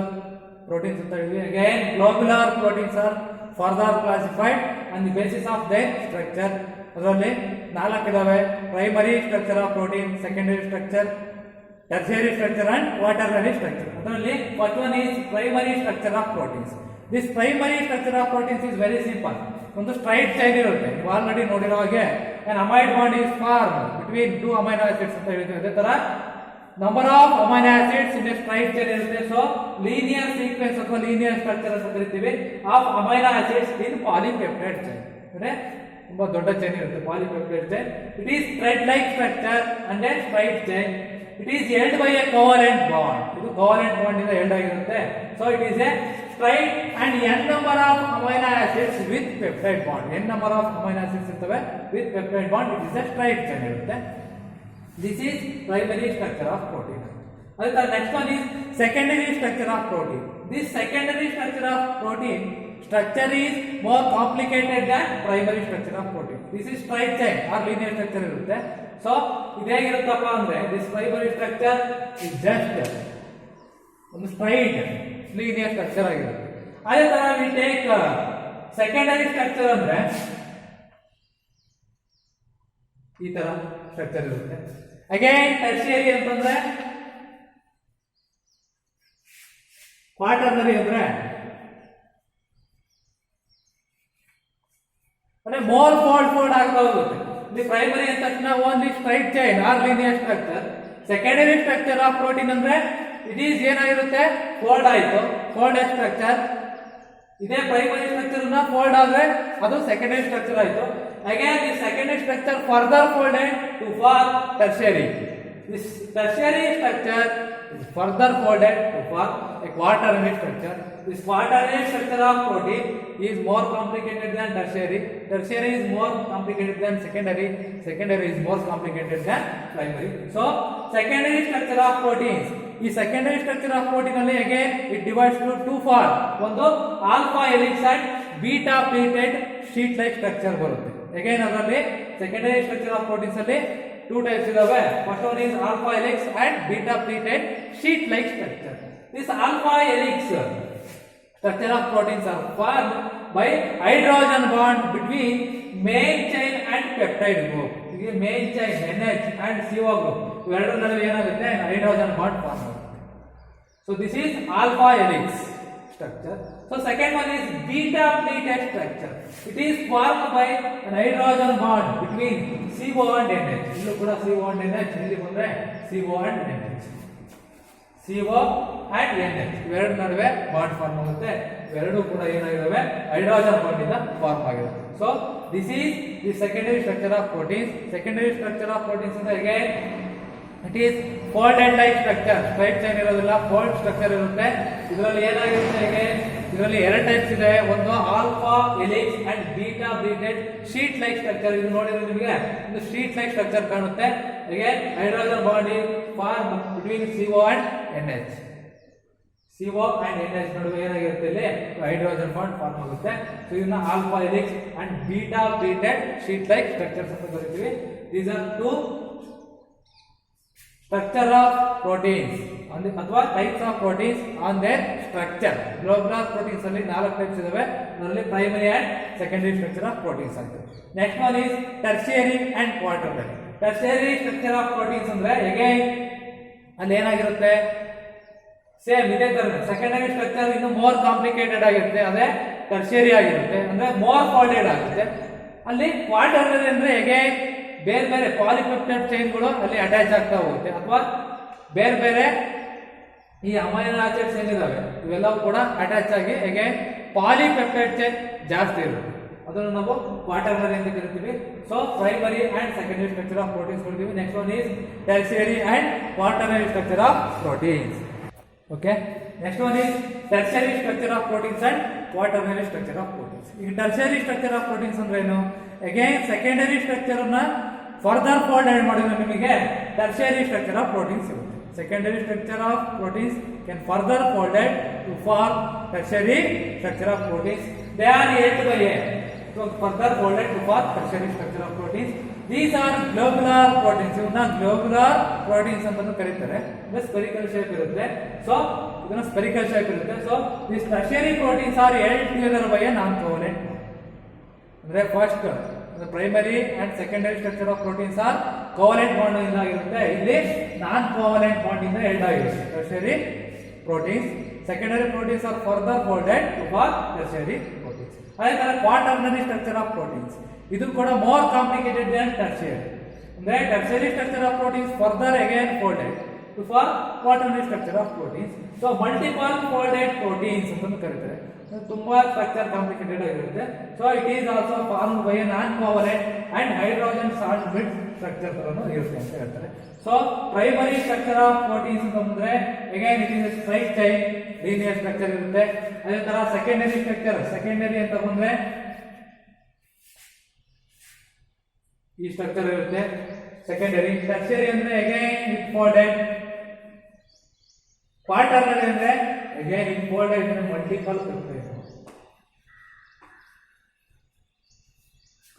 ಪ್ರೋಟೀನ್ಸ್ ಅಂತ ಹೇಳಿದ್ವಿ. Again globular proteins are further classified on the basis of their structure. ಅದರಲ್ಲಿ 4 ಇದಾವೆ: primary structure of protein, secondary structure, tertiary structure and quaternary structure. ಅದರಲ್ಲಿ first one is primary structure of proteins. This primary structure of proteins is very simple. ಒಂದು straight chain ಇರುತ್ತೆ, ನೀವು already ನೋಡಿರೋ ಹಾಗೆ. an amide bond is formed between 2 amino acids ಅಂತ ಹೇಳಿದ್ವಿ. ಅದೇ ತರ number of amino acids in straight chain ಇರುತ್ತೆ. ಸೊ ಲೀನಿಯರ್ ಸೀಕ್ವೆನ್ಸ್ ಅಥವಾ ಲೀನಿಯರ್ ಸ್ಟ್ರಕ್ಚರ್ ಅಂತ ಕರಿತೀವಿ of amino acids in polypeptide chain. ಅಂದ್ರೆ ತುಂಬಾ ದೊಡ್ಡ ಚೈನ್ ಇರುತ್ತೆ polypeptide chain. It is thread like structure and A straight chain. It is held by A covalent bond. ಇದು covalent bond ಇಂದ held ಆಗಿರುತ್ತೆ. So it is A straight and n number of amino acids with peptide bond. n number of amino acids ಇರ್ತವೆ with peptide bond. It is a straight chain ಇರುತ್ತೆ. This is primary structure of protein. ಅದೇ ತರ next one is secondary structure of protein. This secondary structure of protein structure is more complicated than primary structure of protein. This is straight chain or linear structure ಇರುತ್ತೆ. So ಇದು ಹೇಗಿರುತ್ತಪ್ಪ ಅಂದ್ರೆ this primary structure is just ಒಂದು straight linear structure ಆಗಿರುತ್ತೆ. ಅದೇ ತರ we take secondary structure ಅಂದ್ರೆ ಈ ತರ ಸ್ಟ್ರಕ್ಚರ್ ಇರುತ್ತೆ. ಅಗೇನ್ ಟರ್ಷಿಯರಿ ಅಂತಂದ್ರೆ ಕ್ವಾಟರ್ನರಿ ಅಂದ್ರೆ ಮೋರ್ ಫೋಲ್ಡ್ ಆಗ್ತಾ ಹೋಗುತ್ತೆ. ದಿ ಪ್ರೈಮರಿ ಅಂತ ತಕ್ಷಣ only straight chain or linear structure. Secondary structure of protein ಅಂದ್ರೆ ಇಟ್ ಈಸ್ ಏನಾಗಿರುತ್ತೆ ಫೋಲ್ಡ್ ಆಯ್ತು, ಫೋಲ್ಡ್ ಸ್ಟ್ರಕ್ಚರ್. ಇದೇ ಪ್ರೈಮರಿ ಸ್ಟ್ರಕ್ಚರ್ ನ ಫೋಲ್ಡ್ ಆದ್ರೆ ಅದು ಸೆಕೆಂಡರಿ ಸ್ಟ್ರಕ್ಚರ್ ಆಯ್ತು. Again the secondary structure further folded to form tertiary. This tertiary structure is further folded to form a quaternary structure. This quaternary structure of protein is more complicated than tertiary. Tertiary is more complicated than secondary. Secondary is more complicated than primary. So secondary structure of proteins. ಈ secondary structure of protein ಅಲ್ಲಿ again it divides to two part. ಒಂದು alpha helix and beta pleated sheet like structure ಬರುತ್ತೆ. Again ಅದರಲ್ಲಿ secondary structure of proteins ಅಲ್ಲಿ two types ಇದಾವೆ. First one is alpha helix and beta pleated sheet like structure. This alpha helix structure of proteins are formed by hydrogen bond between main chain and peptide group. This main chain NH and CO group ಇವೆರಡರ ನಡುವೆ ಏನಾಗುತ್ತೆ hydrogen bond form ಆಗುತ್ತೆ. So this is alpha helix structure. So second one is beta pleated structure. It is formed by an hydrogen bond between CO and NH. ಇಲ್ಲೂ ಕೂಡ CO and NH, ಇಲ್ಲಿ ಬಂದ್ರೆ CO and NH. CO and NH ಇವೆರಡು ನಡುವೆ bond form ಆಗುತ್ತೆ. ಇವೆರಡು ಕೂಡ ಏನಾಗಿದಾವೆ hydrogen bond ಇಂದ ಫಾರ್ಮ್ ಆಗಿದೆ. So this is the secondary structure of proteins. Secondary structure of proteins ಅಂದ್ರೆ again it is folded like structure. Straight chain ಇರೋದಿಲ್ಲ, fold structure ಇರುತ್ತೆ. ಇದರಲ್ಲಿ ಏನಾಗಿರುತ್ತೆ ಹೇಗೆ, ಇದರಲ್ಲಿ ಎರಡು ಟೈಪ್ಸ್ ಇದೆ. ಒಂದು alpha helix and beta pleated sheet like structure. ಇದು ನೋಡಿದ್ರೆ ನಿಮಗೆ ಒಂದು ಶೀಟ್ ಲೈಕ್ ಸ್ಟ್ರಕ್ಚರ್ ಕಾಣುತ್ತೆ. Again hydrogen bond form between CO and NH. CO and NH ನಡುವೆ ಏನಾಗಿರುತ್ತೆ ಇಲ್ಲಿ ಹೈಡ್ರೋಜನ್ ಬಾಂಡ್ ಫಾರ್ಮ್ ಆಗುತ್ತೆ. ಸೊ ಇದನ್ನ alpha helix and beta pleated sheet like structures ಅಂತ ಕರಿತೀವಿ. These are two structure of proteins ಅಥವಾ types of proteins on their structure. Globular proteins ಅಲ್ಲಿ 4 types ಇದಾವೆ. ಅದರಲ್ಲಿ primary and secondary structure of proteins ಆಗಿದೆ. Next one is tertiary and quaternary. Tertiary structure of proteins ಅಂದ್ರೆ ಹೇಗೆ, ಅಲ್ಲಿ ಏನಾಗಿರುತ್ತೆ same ಇದೇ ತರ. ಸೆಕೆಂಡರಿ ಸ್ಟ್ರಕ್ಚರ್ ಇನ್ನು ಮೋರ್ ಕಾಂಪ್ಲಿಕೇಟೆಡ್ ಆಗಿರುತ್ತೆ, ಅದೇ ಟರ್ಷಿಯರಿ ಆಗಿರುತ್ತೆ, ಅಂದ್ರೆ ಮೋರ್ ಫೋಲ್ಡೆಡ್ ಆಗುತ್ತೆ. ಅಲ್ಲಿ ಕ್ವಾಟರ್ನರಿ ಅಂದ್ರೆ ಹೇಗೆ ಬೇರೆ ಬೇರೆ ಪಾಲಿಪೆಪ್ಟೈಡ್ ಚೈನ್ಗಳು ಅಲ್ಲಿ ಅಟ್ಯಾಚ್ ಆಗ್ತಾ ಹೋಗುತ್ತೆ, ಅಥವಾ ಬೇರೆ ಬೇರೆ ಈ ಅಮೈನೋ ಆಸಿಡ್ಸ್ ಏನಿದಾವೆ ಇವೆಲ್ಲವೂ ಕೂಡ ಅಟ್ಯಾಚ್ ಆಗಿ ಹೇಗೆ ಪಾಲಿಪೆಪ್ಟೈಡ್ ಚೈನ್ ಜಾಸ್ತಿ ಇರುತ್ತೆ. ಅದನ್ನು ನಾವು ಕ್ವಾಟರ್ನರಿ ಅಂತ ಕರಿತೀವಿ. So primary and secondary structure of proteins ಕೊಡ್ತೀವಿ. Next one is tertiary and quaternary structure of proteins. Okay, next one is tertiary structure of proteins and quaternary structure of proteins. ಈಗ tertiary structure of proteins ಅಂದ್ರೆ ಏನು, again secondary structure ಅನ್ನ further fold ಮಾಡಿದ್ರೆ ನಿಮಗೆ tertiary structure of proteins ಸಿಗುತ್ತೆ. Secondary structure of proteins can further folded to form tertiary structure of proteins. They are A to A. So further folded to form tertiary structure of proteins. These are globular proteins. ಇವನ್ನ globular proteins ಅಂತ ಕರೀತಾರೆ. ಅಂದ್ರೆ spherical shape ಇರುತ್ತೆ. So ಇದನ್ನ spherical shape ಇರುತ್ತೆ. So these tertiary proteins are held together by a non-covalent bond. ಅಂದ್ರೆ first primary and secondary structure of proteins are covalent bond ಇಂದ ಆಗಿರುತ್ತೆ. ಇಲ್ಲಿ ನಾನ್ ಕೋವಲೆಂಟ್ ಬಾಂಡ್ ಇಂದ ಹೆಲ್ಡ್ ಆಗಿರುತ್ತೆ tertiary proteins. Secondary proteins are further folded to form tertiary proteins. ಅದೇ ತರ quaternary structure of proteins, ಇದು ಕೂಡ ಮೋರ್ ಕಾಂಪ್ಲಿಕೇಟೆಡ್ ದನ್ ಟರ್ಷಿಯರಿ. ಅಂದ್ರೆ tertiary structure of proteins further again folded to form quaternary structure of proteins. So multiple folded proteins ಅಂತ ಕರೀತಾರೆ. ತುಂಬಾ structure complicated ಆಗಿರುತ್ತೆ. So it is also formed by non covalent and hydrogen salt bridge structure ತರನು ಇರುತ್ತೆ ಅಂತ ಹೇಳ್ತಾರೆ. So primary structure of proteins ಅಂತಂದ್ರೆ again it is straight chain linear structure ಇರುತ್ತೆ. ಅದೇ ತರ ಸೆಕೆಂಡರಿ ಸ್ಟ್ರಕ್ಚರ್, ಸೆಕೆಂಡರಿ ಅಂತ ಬಂದ್ರೆ ಈ ಸ್ಟ್ರಕ್ಚರ್ ಇರುತ್ತೆ ಸೆಕೆಂಡರಿ. ಟರ್ಷಿಯರಿ ಅಂದ್ರೆ ಅಗೇನ್ ಇಟ್ ಫೋಲ್ಡೆಡ್. ಕ್ವಾಟರ್ನರಿ ಅಂದ್ರೆ ಅಗೇನ್ ಇಟ್ ಫೋಲ್ಡೆಡ್ ಅಂದ್ರೆ multiple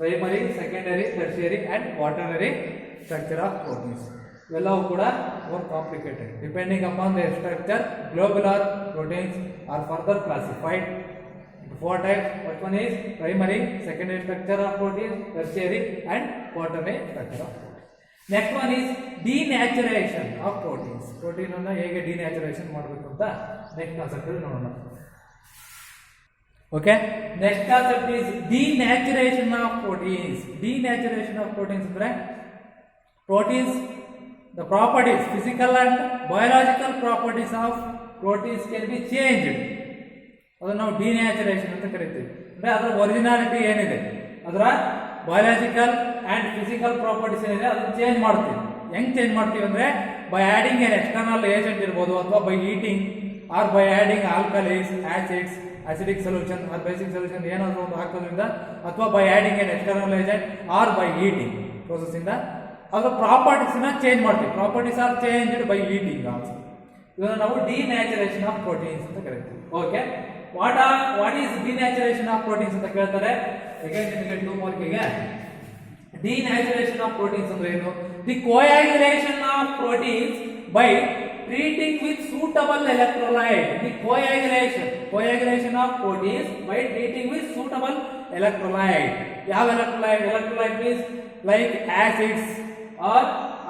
primary, secondary, tertiary and quaternary structure of proteins. ಇವೆಲ್ಲವೂ ಕೂಡ more complicated. Depending upon their structure, globular proteins are further classified into 4 types. First one is primary, secondary structure of proteins, tertiary and quaternary structure of proteins. Next one is denaturation of proteins. Protein ಅನ್ನು ಹೇಗೆ denaturation ಮಾಡಬೇಕು ಅಂತ next concept ಅಲ್ಲಿ ನೋಡೋಣ. Okay, next concept is denaturation of proteins. Denaturation of proteins ಅಂದ್ರೆ proteins the properties, physical and biological properties of proteins can be changed. ಅದನ್ನು ನಾವು denaturation ಅಂತ ಕರಿತೀವಿ. ಅಂದ್ರೆ ಅದರ ಒರಿಜಿನಾಲಿಟಿ ಏನಿದೆ, ಅದರ ಬಯಾಲಜಿಕಲ್ ಅಂಡ್ ಫಿಸಿಕಲ್ ಪ್ರಾಪರ್ಟೀಸ್ ಏನಿದೆ ಅದನ್ನು ಚೇಂಜ್ ಮಾಡ್ತೀವಿ. ಹೆಂಗ್ ಚೇಂಜ್ ಮಾಡ್ತೀವಿ ಅಂದ್ರೆ by adding an external agent ಇರ್ಬೋದು, ಅಥವಾ by heating or by adding alkalis, acids, acidic solution or basic solution ಏನಾದರೂ ಒಂದು ಹಾಕೋದ್ರಿಂದ, ಅಥವಾ by adding an external agent or by heating process ಇಂದ ಅದರ ಪ್ರಾಪರ್ಟೀಸ್ ನ ಚೇಂಜ್ ಮಾಡ್ತೀವಿ. Properties are changed by heating also. ಇದನ್ನು ನಾವು ಡಿನ್ಯಾಚುರೇಷನ್ ಆಫ್ ಪ್ರೋಟೀನ್ಸ್ ಅಂತ ಕರಿತೀವಿ. Okay, what is denaturation of proteins ಅಂತ ಕೇಳ್ತಾರೆ. ಅಗೇನ್ ನಿಮಗೆ 2 ಮಾರ್ಕಿಗೆ ಡಿನ್ಯಾಚುರೇಷನ್ ಆಫ್ ಪ್ರೋಟೀನ್ಸ್ ಅಂದ್ರೆ ಏನು? The coagulation of proteins by treating with suitable electrolyte. The coagulation of proteins by treating with suitable electrolyte. ಯಾವ electrolyte? Electrolyte means like acids or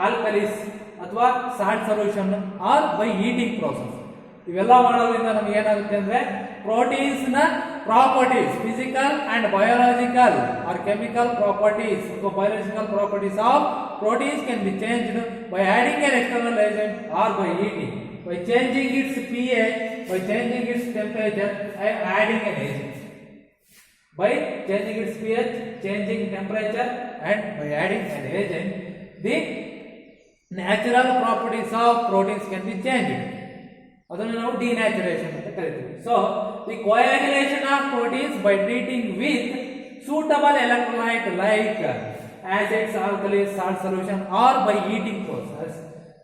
alkalis ಅಥವಾ salt solution or by heating process. ಇವೆಲ್ಲ ಮಾಡೋದ್ರಿಂದ ನಮಗೆ ಏನಾಗುತ್ತೆ ಅಂದ್ರೆ proteins ನ properties, physical and biological or chemical properties ಅಥವಾ biological properties of proteins can be changed by adding an external agent or by heating, by changing its pH, by changing its temperature, adding an agent. By changing its pH, changing temperature, and by adding an agent, the natural properties of proteins can be changed. ಅದನ್ನು ನಾವು denaturation ಅಂತ ಕರಿತೀವಿ. So the coagulation of proteins by treating with suitable electrolyte like acids, alkalis, salt solution or by heating process,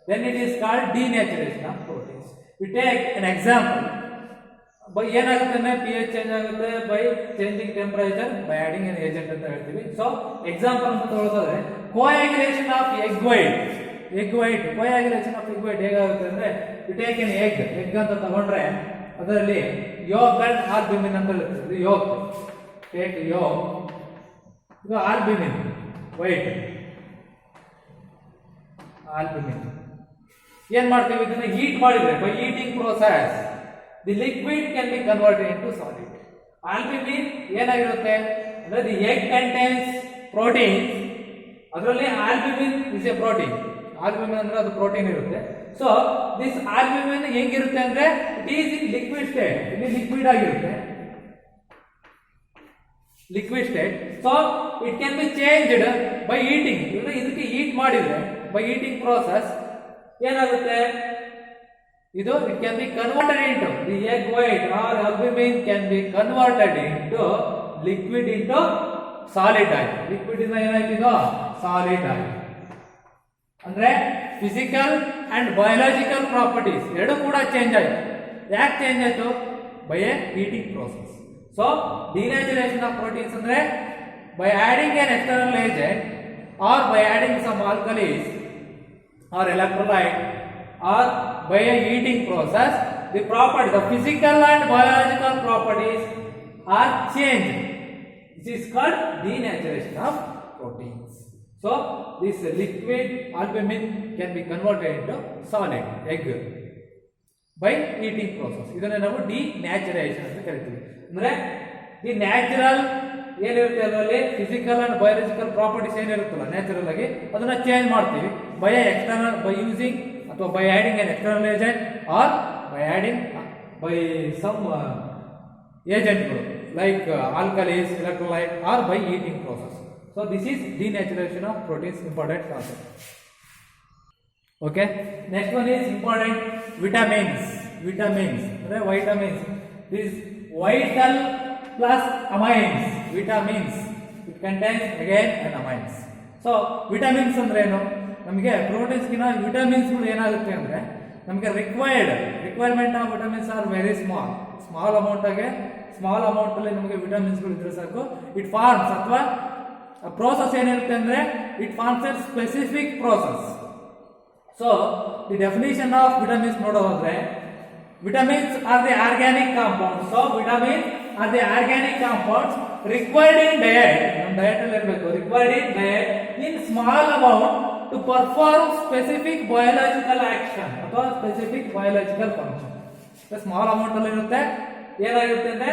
then it is called denaturation of proteins. We take an example. By ಏನಾಗುತ್ತೆ ಅಂದ್ರೆ pH change ಆಗುತ್ತೆ by changing temperature by adding an agent ಅಂತ ಹೇಳ್ತೀವಿ. So example ಅಂತ ತಗೊಳ್ಳೋದಾದ್ರೆ coagulation of egg white coagulation of egg white ಹೇಗಾಗುತ್ತೆ ಅಂದ್ರೆ we take an egg ಅಂತ ತಗೊಂಡ್ರೆ ಅದರಲ್ಲಿ yolk and albumin ಅಂತ ಇರುತ್ತೆ. yolk, take yolk, ಇದು albumin, ವೈಟ್ ಆಲ್ಬುಮಿನ್. ಏನ್ ಮಾಡ್ತೀವಿ, ಇದನ್ನ ಹೀಟ್ ಮಾಡಿದ್ರೆ by heating process the liquid can be converted into solid. Albumin ಏನಾಗಿರುತ್ತೆ ಅಂದ್ರೆ ದಿ ಎಗ್ ಕಂಟೈನ್ಸ್ ಪ್ರೋಟೀನ್, ಅದರಲ್ಲಿ albumin is A protein. Albumin ಅಂದ್ರೆ ಅದು ಪ್ರೋಟೀನ್ ಇರುತ್ತೆ. ಸೊ ದಿಸ್ ಆಲ್ಬುಮಿನ್ ಹೆಂಗಿರುತ್ತೆ ಅಂದ್ರೆ it is in liquid state, ಇಲ್ಲಿ ಲಿಕ್ವಿಡ್ ಆಗಿರುತ್ತೆ, liquid state. So it can be changed by heating. ಇದಕ್ಕೆ ಹೀಟ್ ಮಾಡಿದ್ರೆ by heating process ಏನಾಗುತ್ತೆ, ಇದು it can be converted into the egg white or albumin can be converted into liquid into solid ಆಗಿ. liquid ಇಂದ ಏನಾಯ್ತು, solid ಆಗಿ. ಅಂದ್ರೆ physical and biological properties ಎರಡು ಕೂಡ ಚೇಂಜ್ ಆಯ್ತು. ಯಾಕೆ ಚೇಂಜ್ ಆಯ್ತು? By A heating process. So denaturation of proteins andre by adding an external agent or by adding some alkalis or electrolyte or by a heating process, the physical and biological properties are changed. This is called denaturation of proteins. So this liquid albumin can be converted into solid egg by heating process. ಇದನ್ನ ನಾವು denaturation ಅಂತ ಕರಿತೀವಿ. ಅಂದ್ರೆ ಈ natural ಏನಿರುತ್ತೆ ಅದರಲ್ಲಿ physical and biological properties ಏನಿರುತ್ತಲ್ಲ natural ಆಗಿ ಅದನ್ನ ಚೇಂಜ್ ಮಾಡ್ತೀವಿ ಬೈ ಎಕ್ಸ್ಟರ್ನಲ್, ಬೈ ಯೂಸಿಂಗ್ ಅಥವಾ by adding an external agent or by adding by some ಏಜೆಂಟ್ಗಳು like alkalis, electrolyte or by heating process. So this is denaturation of proteins, important concept. Okay, next one is important vitamins. ಅಂದ್ರೆ vitamins, this vital plus amines. Vitamins, it contains again an amines. So vitamins ಅಂದ್ರೆ ಏನು, ನಮಗೆ proteins ಗಿನ vitamins ಗಳು ಏನಾಗುತ್ತೆ ಅಂದ್ರೆ ನಮಗೆ requirement of vitamins are very small amount ಅಲ್ಲಿ ನಮಗೆ ವಿಟಮಿನ್ಸ್ ಗಳು ಇದ್ರೆ ಸಾಕು. ಇಟ್ ಫಾರ್ಮ್ಸ್ ಅಥವಾ ಪ್ರೋಸೆಸ್ ಏನಿರುತ್ತೆ ಅಂದ್ರೆ it forms a specific process. So the definition of vitamins ನೋಡೋದಾದ್ರೆ vitamins are the organic compounds. So vitamins are the organic compounds required in diet. Diet required in diet in small amount to perform specific biological action ಅಥವಾ specific biological function. Small amount ಅಲ್ಲಿ ಇರುತ್ತೆ, ಏನಾಗಿರುತ್ತೆ ಅಂದ್ರೆ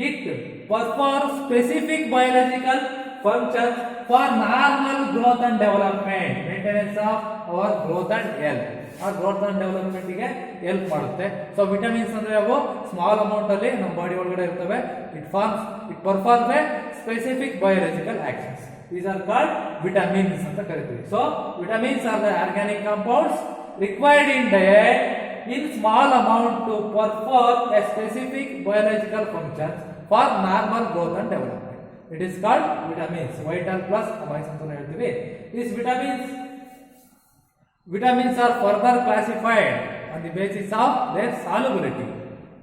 it perform specific biological functions for normal growth and development, maintenance of our growth and health. ಆ growth and development ಗೆ help ಮಾಡುತ್ತೆ. So vitamins ಅಂದ್ರೆ ಅವು ಸ್ಮಾಲ್ ಅಮೌಂಟ್ ಅಲ್ಲಿ ನಮ್ಮ ಬಾಡಿ ಒಳಗಡೆ ಇರ್ತವೆ. It performs a specific biological actions. These are called vitamins ಅಂತ ಕರೀತೀವಿ. So vitamins are the organic compounds required in diet in small amount to perform a specific biological function for normal growth and development. It is called vitamins. Vital plus amines ಅಂತ ಹೇಳ್ತೀವಿ. These vitamins are further classified on the basis of their solubility.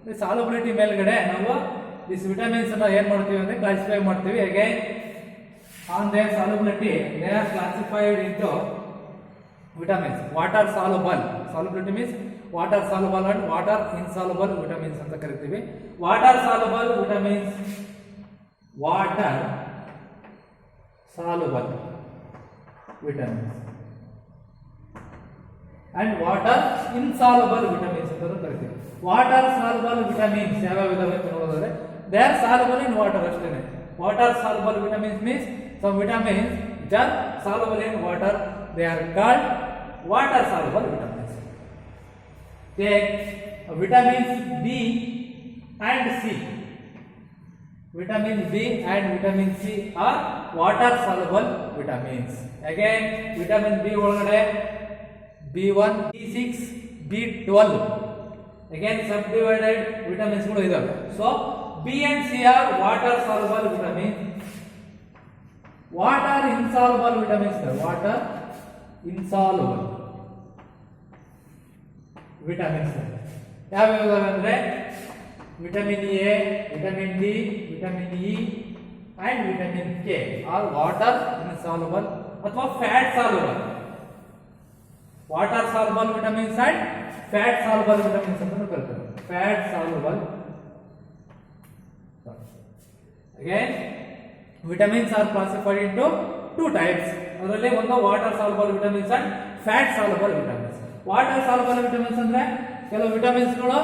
The solubility ಮೇಲ್ಗಡೆ ನಾವು these vitamins ಅನ್ನು ಏನು ಮಾಡ್ತೀವಿ ಅಂದ್ರೆ classify ಮಾಡ್ತೀವಿ. Again on their solubility they are classified into vitamins. Water soluble, solubility means water soluble and water insoluble vitamins ಅಂತ ಕರೀತೀವಿ. Water soluble vitamins, water soluble vitamins and water insoluble vitamins ಅಂತ ಕರೀತೀವಿ. Water soluble vitamins ಯಾವ್ಯಾವ ಇದಾವೆ ಅಂತ ನೋಡಿದ್ರೆ they are soluble in water ಅಷ್ಟೇನೆ. Water soluble vitamins means some vitamins which are soluble in water, they are called water soluble vitamins. Take vitamins B and C. Vitamin B and vitamin C are water soluble vitamins. Again vitamin B ಒಳಗಡೆ B1, B6, B12 again subdivided vitamins ಗಳು ಇದಾವೆ. So B and C are water soluble vitamins. Water insoluble vitamins are water insoluble vitamins. ಯಾವ್ಯಾವ ಅಂದ್ರೆ vitamin A, vitamin D, vitamin E and vitamin K are water insoluble ಅಥವಾ fat soluble. Water soluble vitamins and fat soluble vitamins ಅಂತ ಕರೀತಾರೆ. Fat soluble. Again vitamins are classified into two types. ಅದರಲ್ಲಿ ಒಂದು water soluble vitamins and fat soluble vitamins. Water soluble vitamins ಅಂದ್ರೆ ಕೆಲವು vitamins ಗಳು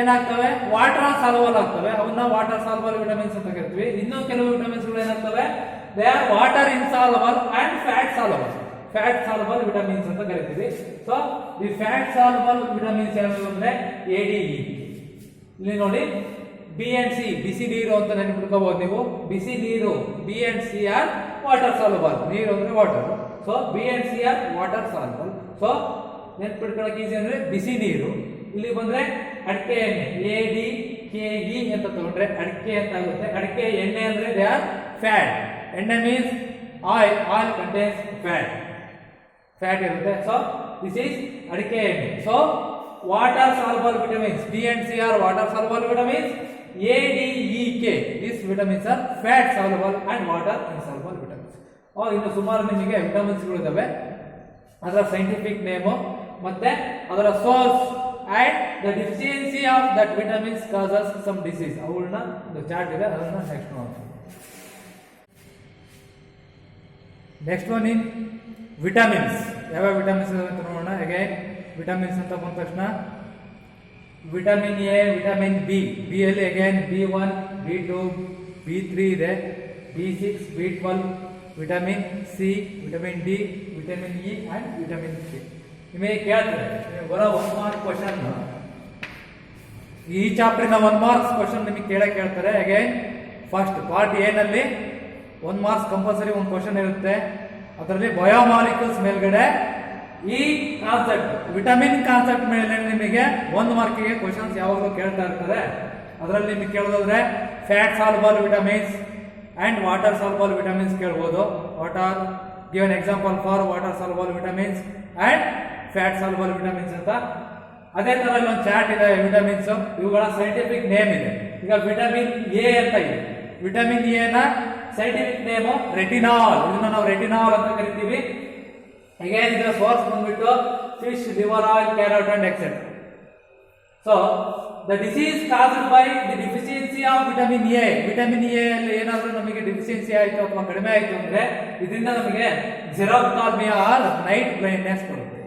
ಏನಾಗ್ತವೆ water soluble ಆಗ್ತವೆ, ಅವನ್ನ water soluble vitamins ಅಂತ ಕರಿತೀವಿ. ಇನ್ನು ಕೆಲವು ವಿಟಮಿನ್ಸ್ ಗಳು ಏನಾಗ್ತವೆ they are water insoluble and fat soluble. Fat soluble vitamins ಅಂತ ಕರಿತೀವಿ. So the fat soluble vitamins ಯಾವ್ಯಾವು ಅಂದ್ರೆ ADE. ಇಲ್ಲಿ ನೋಡಿ ಬಿ ಅಂಡ್ ಸಿ, ಬಿಸಿ ನೀರು ಅಂತ ನೆನಪಿಟ್ಕೋಬಹುದು ನೀವು. ಬಿಸಿ ನೀರು B and C are water soluble. ನೀರು ಅಂದ್ರೆ water. So B and C are water soluble. So ನೆನಪಿಟ್ಕೊಳ್ಳೋಕೆ ಈಸಿ ಅಂದ್ರೆ ಬಿಸಿ ನೀರು. ಇಲ್ಲಿ ಬಂದ್ರೆ ಅಡಿಕೆ ಎಣ್ಣೆ ADKE ಅಂತ ತಗೊಂಡ್ರೆ ಅಡಿಕೆ ಅಂತ ಆಗುತ್ತೆ. ಅಡಿಕೆ ಎಣ್ಣೆ ಅಂದ್ರೆ ದೇ ಆರ್ ಫ್ಯಾಟ್. ಎಣ್ಣೆ means oil. Oil contains fat ಇರುತ್ತೆ. ಸೊ ದಿಸ್ ಈಸ್ ಅಡಿಕೆ ಎಣ್ಣೆ. So water soluble vitamins B and C are water soluble vitamins. ADEK these vitamins are fat soluble and water insoluble vitamins. ಇನ್ನು ಸುಮಾರು ನಿಮಗೆ vitamins ಗಳು ಇದಾವೆ. ಅದರ ಸೈಂಟಿಫಿಕ್ ನೇಮ್ ಮತ್ತೆ ಅದರ source and the deficiency of that vitamins causes some disease. ಅವುಗಳನ್ನ ಒಂದು ಚಾರ್ಟ್ ಇದೆ, ಅದನ್ನ ನೆಕ್ಸ್ಟ್ ನೋಡೋಣ. Next one in vitamins. ಯಾವ ವಿಟಮಿನ್ಸ್ ಅಂತ ನೋಡೋಣ. ಅಗೈನ್ ವಿಟಮಿನ್ಸ್ ಅಂತ ಬಂದ ತಕ್ಷಣ vitamin A, vitamin B. B ಅಲ್ಲಿ ಅಗೇನ್ B1, B2, B3 ಇದೆ, B6, B12, vitamin C, vitamin D, vitamin E and vitamin K. ನಿಮಗೆ ಕೇಳ್ತಾರೆ ಬರೋ 1 ಮಾರ್ಕ್ ಕ್ವಶನ್, ಈ ಚಾಪ್ಟರ್ನ 1 ಮಾರ್ಕ್ಸ್ ಕ್ವಶನ್ ನಿಮಗೆ ಕೇಳ್ತಾರೆ. ಅಗೇನ್ ಫಸ್ಟ್ ಪಾರ್ಟ್ ಎ ನಲ್ಲಿ 1 ಮಾರ್ಕ್ಸ್ ಕಂಪಲ್ಸರಿ ಒಂದು ಕ್ವಶನ್ ಇರುತ್ತೆ. ಅದರಲ್ಲಿ ಬಯೋಮಾಲಿಕ್ಯೂಲ್ಸ್ ಮೇಲ್ಗಡೆ ಈ ಕಾನ್ಸೆಪ್ಟ್ ವಿಟಮಿನ್ ಕಾನ್ಸೆಪ್ಟ್ ಮೇಲೆ ನಿಮಗೆ 1 ಮಾರ್ಕಿಗೆ ಕ್ವಶನ್ಸ್ ಯಾವಾಗಲೂ ಕೇಳ್ತಾ ಇರ್ತಾರೆ. ಅದರಲ್ಲಿ ನಿಮಗೆ ಕೇಳೋದಾದ್ರೆ fat soluble vitamins and water soluble vitamins ಕೇಳ್ಬೋದು. Water give an example for water soluble vitamins and fat soluble vitamins ಅಂತ. ಅದೇ ತರ ಒಂದು ಚಾರ್ಟ್ ಇದೆ ವಿಟಮಿನ್ಸ್, ಇವುಗಳ ಸೈಂಟಿಫಿಕ್ ನೇಮ್ ಇದೆ. ಈಗ ವಿಟಮಿನ್ ಎ ಅಂತ ಇದೆ. ವಿಟಮಿನ್ ಎ ನ ಸೈಂಟಿಫಿಕ್ ನೇಮ್ ರೆಟಿನಾಲ್. ಇದನ್ನ ನಾವು ರೆಟಿನಾಲ್ ಅಂತ ಕರಿತೀವಿ. Again ಇದರ ಸೋರ್ಸ್ ಬಂದ್ಬಿಟ್ಟು fish, liver oil, carrot and etcetera. So the disease caused by the deficiency of vitamin A. Vitamin A ಅಲ್ಲಿ ಏನಾದರೂ ನಮಗೆ ಡೆಫಿಷಿಯನ್ಸಿ ಆಯಿತು ಅಥವಾ ಕಡಿಮೆ ಆಯಿತು ಅಂದ್ರೆ ಇದರಿಂದ ನಮಗೆ ಜೆರಾಪ್ಥಾಲ್ಮಿಯಾ ಆರ್ ನೈಟ್ ಬ್ಲೈಂಡ್ನೆಸ್ ಬರುತ್ತೆ.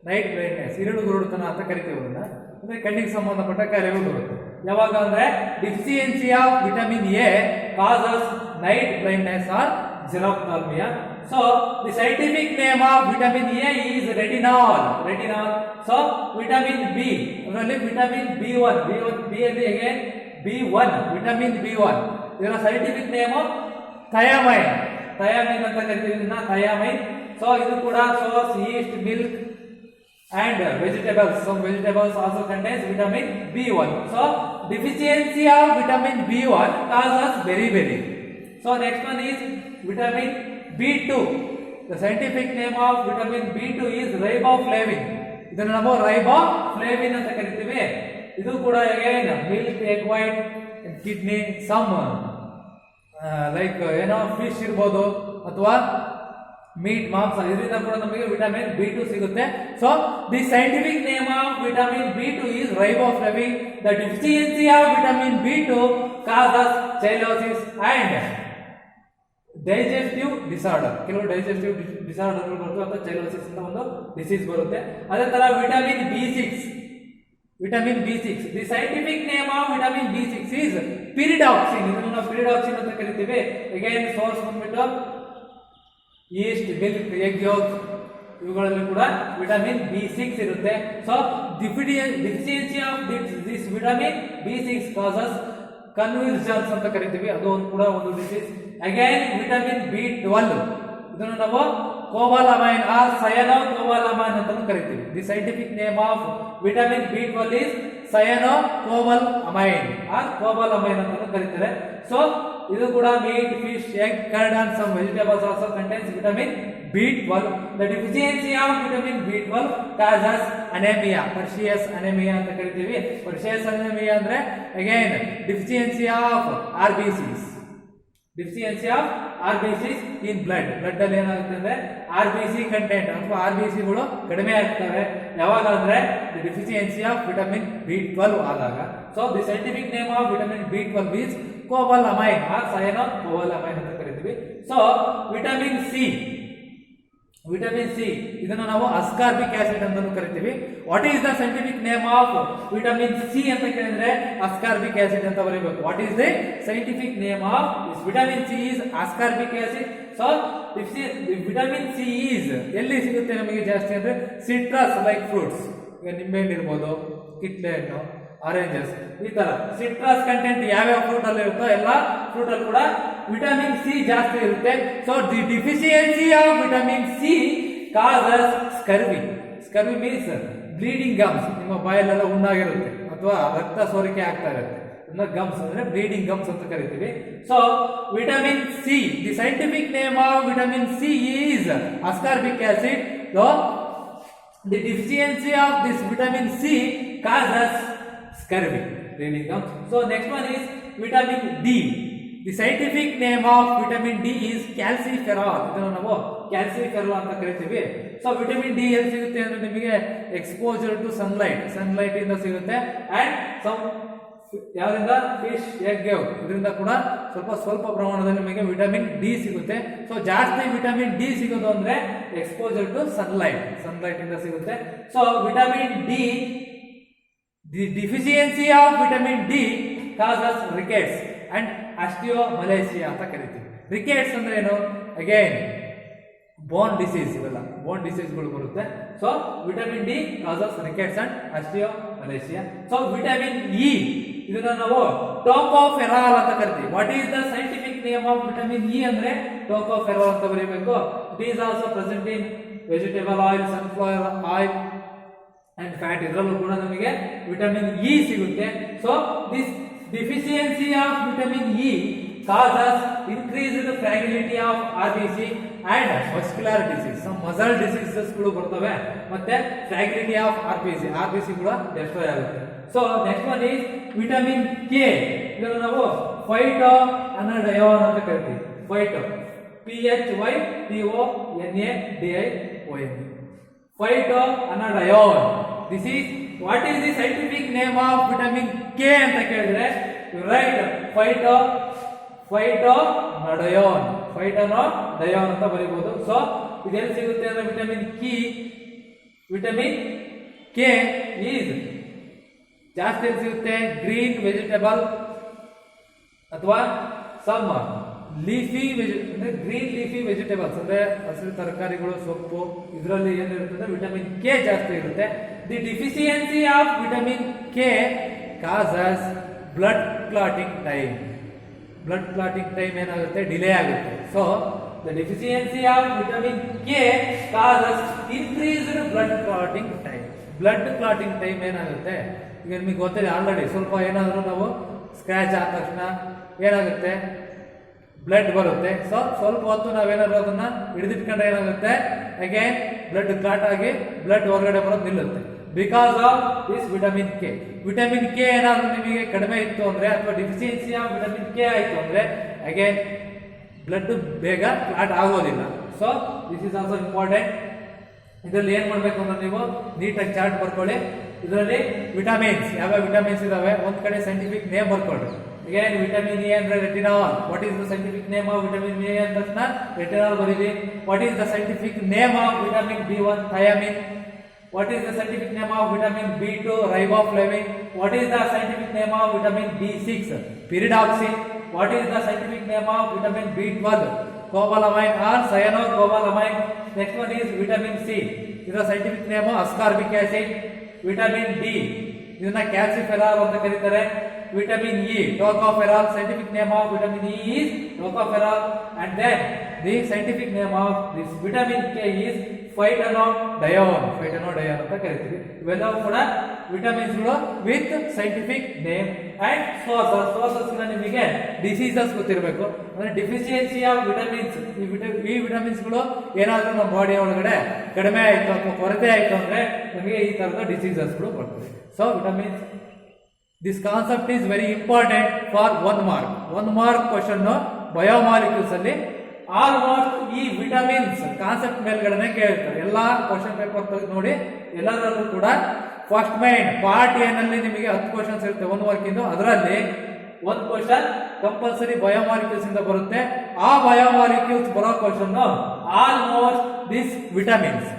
ನೈಟ್ ಬ್ಲೈಂಡ್ನೆಸ್, ಇರುಳು ಗುರುಡುತನ ಅಂತ ಕರಿತೀವಿ. ಅದನ್ನ ಅಂದ್ರೆ ಕಣ್ಣಿಗೆ ಸಂಬಂಧಪಟ್ಟ ಕಾಯಿಲೆಗಳು ಬರುತ್ತೆ. ಯಾವಾಗ ಅಂದ್ರೆ deficiency of vitamin A causes night blindness or xerophthalmia. So the scientific name of vitamin A is retinol. Retinol. So vitamin B, ಅದರಲ್ಲಿ vitamin B1, B ಅಲ್ಲಿ again B1, vitamin B1. ಇದರ scientific name thiamine. Thiamine ಅಂತ ಕರೀತೀವಿ ಇದನ್ನ thiamine. So ಇದು ಕೂಡ source yeast, milk and vegetables. Some vegetables also contains vitamin B1. So deficiency of vitamin B1 causes beriberi. So next one is vitamin B2. The scientific name of vitamin B2 is riboflavin. ಇದನ್ನು ನಾವು riboflavin ಅಂತ ಕರೀತೀವಿ. ಇದು ಕೂಡ again milk, egg white, kidney, some like fish ಇರಬಹುದು ಅಥವಾ meet ಮಾಂಸ ಇದರಿಂದ ಕೂಡ ನಮಗೆ ವಿಟಮಿನ್ B2 ಸಿಗುತ್ತೆ. So the scientific name of vitamin B2 is riboflavin. The deficiency of vitamin B2 causes cheilosis and digestive disorder. ಕೆಲವು ಡೈಜೆಸ್ಟಿವ್ ಡಿಸಾರ್ಡರ್ ಬರುತ್ತೆ ಅಥವಾ ಚೈಲೋಸಿಸ್ ಅಂತ ಒಂದು ಡಿಸೀಸ್ ಬರುತ್ತೆ. ಅದೇ ತರ vitamin B6. The scientific name of vitamin B6 is pyridoxine. ಇದನ್ನು ನಾವು ಪಿರಿಡಾಕ್ಸಿನ್ ಅಂತ ಕರಿತೀವಿ. ಅಗೈನ್ ಸೋರ್ಸ್ ಬಂದ್ಬಿಟ್ಟು ಈಸ್ಟ್, ಮಿಲ್ಕ್, ಎಗ್ ಯೋಕ್, ಇವುಗಳಲ್ಲಿ ಕೂಡ ವಿಟಮಿನ್ B6 ಇರುತ್ತೆ. So deficiency of this vitamin B6 causes convulsions ಅಂತ ಕರಿತೀವಿ. ಅದು ಕೂಡ ಒಂದು ಡಿಸೀಸ್. ಅಗೈನ್ ವಿಟಮಿನ್ B12, ಇದನ್ನು ನಾವು ಕೋಬಾಲಮೈನ್ ಆರ್ ಸಯನೋಕೋಬಾಲಮೈನ್ ಅಂತ ಕರಿತೀವಿ. The scientific name of vitamin B12 is cyanocobalamin or cobalamin ಅಂತ ಕರೀತಾರೆ. ಸೊ ಇದು ಕೂಡ meat, fish, egg, curd and some vegetables also contains vitamin B12. The deficiency of vitamin B12 causes anaemia, pernicious anaemia ಅಂತ ಕರಿತೀವಿ. Pernicious anaemia ಅಂದ್ರೆ again deficiency of RBCs. Deficiency of RBCs in blood ಅಲ್ಲಿ ಏನಾಗುತ್ತೆ ಅಂದ್ರೆ RBC content ಅಥವಾ RBC ಗಳು ಕಡಿಮೆ ಆಗ್ತವೆ. ಯಾವಾಗ ಅಂದ್ರೆ ಡೆಫಿಷಿಯನ್ಸಿ ಆಫ್ ವಿಟಮಿನ್ B12 ಆದಾಗ. So the scientific name of vitamin B12 is cobalamin or cyanocobalamin ಅಂತ ಕರಿತೀವಿ. ಸೊ ವಿಟಮಿನ್ ಸಿ ಇದನ್ನು ನಾವು ಅಸ್ಕಾರ್ಬಿಕ್ ಆಸಿಡ್ ಅಂತ ಕರಿತೀವಿ. What is the scientific name of vitamin C ಅಂತ ಕೇಳಿದ್ರೆ ಅಸ್ಕಾರ್ಬಿಕ್ ಆಸಿಡ್ ಅಂತ ಬರೀಬೇಕು. What is the scientific name of vitamin C is ascorbic acid. So vitamin C is ಎಲ್ಲಿ ಸಿಗುತ್ತೆ ನಮಗೆ ಜಾಸ್ತಿ ಅಂದ್ರೆ ಸಿಟ್ರಸ್ ಲೈಕ್ ಫ್ರೂಟ್ಸ್. ಈಗ ನಿಂಬೆಹಣ್ಣು ಇರ್ಬೋದು, ಕಿತ್ಲೆ ಹಣ್ಣು, ಆರೆಂಜಸ್, ಈ ತರ ಸಿಟ್ರಸ್ ಕಂಟೆಂಟ್ ಯಾವ್ಯಾವ ಫ್ರೂಟ್ ಅಲ್ಲಿ ಇರುತ್ತೋ ಎಲ್ಲ ಫ್ರೂಟ್ ಅಲ್ಲಿ ಕೂಡ ವಿಟಮಿನ್ ಸಿ ಜಾಸ್ತಿ ಇರುತ್ತೆ. So the deficiency of vitamin C causes scurvy. Scurvy means bleeding ಗಮ್ಸ್. ನಿಮ್ಮ ಬಾಯಲ್ಲೆಲ್ಲ ಹುಣ್ಣಾಗಿರುತ್ತೆ ಅಥವಾ ರಕ್ತ ಸೋರಿಕೆ ಆಗ್ತಾ ಇರುತ್ತೆ. ಗಮ್ಸ್ ಅಂದ್ರೆ ಬ್ಲೀಡಿಂಗ್ ಗಮ್ಸ್ ಅಂತ ಕರಿತೀವಿ. So vitamin C, the scientific name of vitamin C is ascorbic acid. So the deficiency of this vitamin C causes scurvy, bleeding gums. So next one is vitamin D. The scientific name of vitamin D is calciferol. ಇದನ್ನು ನಾವು calciferol ಅಂತ ಕರಿತೀವಿ. So vitamin D ಎಲ್ಲಿ ಸಿಗುತ್ತೆ ಅಂದ್ರೆ ನಿಮಗೆ exposure to sunlight ಇಂದ ಸಿಗುತ್ತೆ. ಅಂಡ್ ಸಮ್ ಯಾವ್ದ್ರಿಂದ ಫಿಶ್, ಎಗ್, ಇದರಿಂದ ಕೂಡ ಸ್ವಲ್ಪ ಪ್ರಮಾಣದಲ್ಲಿ ನಿಮಗೆ ವಿಟಮಿನ್ ಡಿ ಸಿಗುತ್ತೆ. ಸೊ ಜಾಸ್ತಿ ವಿಟಮಿನ್ ಡಿ ಸಿಗೋದು ಅಂದ್ರೆ ಎಕ್ಸ್ಪೋಜರ್ ಟು ಸನ್ಲೈಟ್ ಇಂದ ಸಿಗುತ್ತೆ. So vitamin D, the deficiency of vitamin D causes rickets and osteomalacia ಅಂತ ಕರಿತೀವಿ. ರಿಕೆಟ್ಸ್ ಅಂದ್ರೆ ಏನು? ಅಗೈನ್ ಬೋನ್ ಡಿಸೀಸ್, ಇವೆಲ್ಲ ಬೋನ್ ಡಿಸೀಸ್ಗಳು ಬರುತ್ತೆ. So vitamin D causes rickets and osteomalacia. So vitamin E, ಇದನ್ನ ನಾವು ಟೋಕೋಫೆರಾಲ್ ಅಂತ ಕರಿತೀವಿ. What is the scientific name of vitamin E ಅಂದ್ರೆ ಟೋಕೋಫೆರಾಲ್ ಅಂತ ಬರೀಬೇಕು. It is also present in vegetable oil, sunflower oil and fat. ಇದರಲ್ಲೂ ಕೂಡ ನಮಗೆ ವಿಟಮಿನ್ ಇ ಸಿಗುತ್ತೆ. So this deficiency of vitamin E causes increased fragility of RBC and muscular disease. Some muscle diseases ಗಳು ಬರ್ತವೆ ಮತ್ತೆ fragility of RBC ಕೂಡ destroy ಆಗುತ್ತೆ. So next one is vitamin K. ಇದನ್ನು ನಾವು ಫೈಟೋ ಅನಡಯೋನ್ ಅಂತ ಕರಿತೀವಿ. Phyto, PHYTONADION, phytonadione. This is what is the scientific name of vitamin K ಅಂತ ಕೇಳಿದ್ರೆ ರೈಟ್ ಫೈಟೋನಡಯೋನ್ ಅಂತ ಬರೀಬಹುದು. ಸೊ ಇದೆಲ್ಲಿ ಸಿಗುತ್ತೆ ಅಂದ್ರೆ ವಿಟಮಿನ್ ಕೆ ಈಸ್ ಜಾಸ್ತಿ ಸಿಗುತ್ತೆ ಗ್ರೀನ್ ವೆಜಿಟೇಬಲ್ ಅಥವಾ ಸಮ್ ಲೀಫಿ ಅಂದ್ರೆ ಗ್ರೀನ್ ಲೀಫಿ ವೆಜಿಟೇಬಲ್ಸ್ ಅಂದ್ರೆ ಹಸಿರು ತರಕಾರಿಗಳು, ಸೊಪ್ಪು, ಇದರಲ್ಲಿ ಏನಿರುತ್ತೆ ವಿಟಮಿನ್ ಕೆ ಜಾಸ್ತಿ ಇರುತ್ತೆ. The deficiency of vitamin K causes blood clotting time. Blood clotting time ಏನಾಗುತ್ತೆ, ಡಿಲೇ ಆಗುತ್ತೆ. So the deficiency of vitamin K causes increased blood clotting time. Blood clotting time ಏನಾಗುತ್ತೆ, ಈಗ ನಿಮಗೆ ಗೊತ್ತಿದೆ ಆಲ್ರೆಡಿ. ಸ್ವಲ್ಪ ಏನಾದರೂ ನಾವು ಸ್ಕ್ರಾಚ್ ಆದ ತಕ್ಷಣ ಏನಾಗುತ್ತೆ, ಬ್ಲಡ್ ಬರುತ್ತೆ. ಸೊ ಸ್ವಲ್ಪ ಹೊತ್ತು ನಾವೇನಾದ್ರು ಅದನ್ನ ಹಿಡಿದಿಟ್ಕೊಂಡ್ರೆ ಏನಾಗುತ್ತೆ, ಅಗೇನ್ ಬ್ಲಡ್ ಕ್ಲಾಟ್ ಆಗಿ ಬ್ಲಡ್ ಹೊರಗಡೆ ಬರೋದು ನಿಲ್ಲುತ್ತೆ. Because of this vitamin K. Vitamin K ಏನಾದ್ರು ನಿಮಗೆ ಕಡಿಮೆ ಇತ್ತು ಅಂದ್ರೆ, ಅಥವಾ ಡಿಫಿಷಿಯನ್ಸಿ ಆಫ್ ವಿಟಮಿನ್ ಕೆ ಆಯಿತು ಅಂದ್ರೆ ಅಗೇನ್ ಬ್ಲಡ್ ಬೇಗ ಕ್ಲಾಟ್ ಆಗೋದಿಲ್ಲ. So this is also important. ಇದರಲ್ಲಿ ಏನ್ ಮಾಡ್ಬೇಕು ಅಂದ್ರೆ ನೀವು ನೀಟಾಗಿ ಚಾರ್ಟ್ ಬರ್ಕೊಳ್ಳಿ. ಇದರಲ್ಲಿ ವಿಟಮಿನ್ಸ್ ಯಾವ್ಯಾವ ವಿಟಮಿನ್ಸ್ ಇದಾವೆ ಒಂದ್ ಕಡೆ ಸೈಂಟಿಫಿಕ್ ನೇಮ್ ಬರ್ಕೊಳ್ಳಿ. Again, vitamin A ಅಂದ್ರೆ retinol. What is the scientific name of vitamin A ಅಂತ ತಕ್ಷಣ retinol ಬರೀರಿ. What is the scientific name of vitamin B1 thiamine? What is the scientific name of vitamin B2 riboflavin? What is the scientific name of vitamin B6 pyridoxine? What is the scientific name of vitamin B12 cobalamin or cyanocobalamin? Next one is vitamin C. This is the scientific name of ascorbic acid. Vitamin D ಇದನ್ನ calciferol ಅಂತ ಕರೀತಾರೆ. Vitamin E, tocopherol. Scientific name of vitamin E is tocopherol. And then the scientific name of this vitamin K is phytonadione. Phytonadione ಅಂತ ಕರೀತೀವಿ. ಇವೆಲ್ಲವೂ ಕೂಡ vitamins ಗಳು with scientific name and sources. Sources ನಿಮಗೆ diseases ಗೊತ್ತಿರಬೇಕು. ಅಂದ್ರೆ ಡಿಫಿಷಿಯನ್ಸಿ ಆಫ್ ವಿಟಮಿನ್ಸ್. ಈ vitamins ಗಳು ಏನಾದ್ರೂ ನಮ್ಮ ಬಾಡಿ ಒಳಗಡೆ ಕಡಿಮೆ ಆಯ್ತು ಅಥವಾ ಕೊರತೆ ಆಯ್ತು ಅಂದ್ರೆ ನಮಗೆ ಈ ತರದ ಡಿಸೀಸಸ್ ಗಳು ಬರ್ತವೆ. So vitamins, this concept is very important for 1 mark. 1 mark question biomolecules ಅಲ್ಲಿ ಆಲ್ಮೋಸ್ಟ್ ಈ ವಿಟಮಿನ್ಸ್ ಕಾನ್ಸೆಪ್ಟ್ ಮೇಲ್ಗಡೆ ಕೇಳ್ತಾರೆ. ಎಲ್ಲಾ ಕ್ವಶನ್ ಪೇಪರ್ ತೆಗೆದು ನೋಡಿ, ಎಲ್ಲದರಲ್ಲೂ ಕೂಡ ಫಸ್ಟ್ ಮೈಂಡ್ ಪಾರ್ಟ್ ಏನಲ್ಲಿ ನಿಮಗೆ 10 ಕ್ವಶನ್ಸ್ ಇರುತ್ತೆ 1 ಮಾರ್ಕ್ ಇಂದು. ಅದರಲ್ಲಿ 1 ಕ್ವಶನ್ ಕಂಪಲ್ಸರಿ ಬಯೋಮಾಲಿಕ್ಯೂಲ್ಸ್ ಇಂದ ಬರುತ್ತೆ. ಆ ಬಯೋಮಾಲಿಕ್ಯೂಲ್ಸ್ ಬರೋ ಕ್ವಶನ್ ಆಲ್ಮೋಸ್ಟ್ ದಿಸ್ ವಿಟಮಿನ್ಸ್.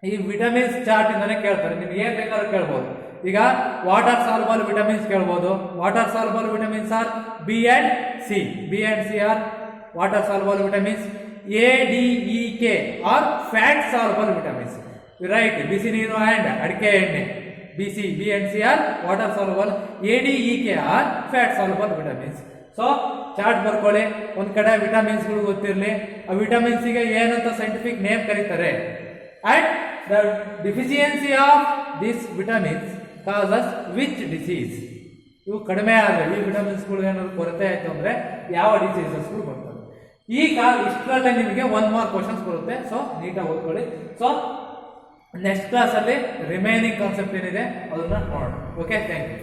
ಈ ವಿಟಮಿನ್ಸ್ ಚಾರ್ಟ್ ಇಂದಾನೆ ಕೇಳ್ತಾರೆ. ನೀವು ಏನ್ ಬೇಕಾದ್ರೂ ಕೇಳ್ಬೋದು. ಈಗ ವಾಟರ್ ಸಾಲ್ಬಲ್ ವಿಟಮಿನ್ಸ್ ಕೇಳಬಹುದು. Water soluble vitamins are B and C. B and C are water soluble vitamins. A D E K are fat soluble vitamins. Right, ಬಿಸಿ ನೀರು ಅಂಡ್ ಅಡಿಕೆ ಎಣ್ಣೆ. ಬಿಸಿ B and C are water soluble. A D E K are fat soluble vitamins. So chart ಬರ್ಕೊಳ್ಳಿ. ಒಂದ್ ಕಡೆ vitamins ಗಳು ಗೊತ್ತಿರಲಿ. ಆ ವಿಟಮಿನ್ಸ್ ಗೆ ಏನಂತ ಸೈಂಟಿಫಿಕ್ ನೇಮ್ ಕರೀತಾರೆ and the deficiency of this vitamins causes which disease. ಇವು ಕಡಿಮೆ ಆದರೆ ಈ ವಿಟಮಿನ್ಸ್ ಗಳು ಏನಾದ್ರು ಕೊರತೆ ಆಯ್ತು ಅಂದ್ರೆ ಯಾವ ಡಿಸೀಸಸ್ ಗಳು ಬರ್ತವೆ. ಈಗ ಇಷ್ಟರಲ್ಲೇ ನಿಮಗೆ 1 ಮಾರ್ಕ್ ಕ್ವಶನ್ಸ್ ಬರುತ್ತೆ. ಸೊ ನೀಟಾಗಿ ಓದ್ಕೊಳ್ಳಿ. ಸೊ ನೆಕ್ಸ್ಟ್ ಕ್ಲಾಸ್ ಅಲ್ಲಿ ರಿಮೈನಿಂಗ್ ಕಾನ್ಸೆಪ್ಟ್ ಏನಿದೆ ಅದನ್ನ ನೋಡೋಣ. Okay, thank you.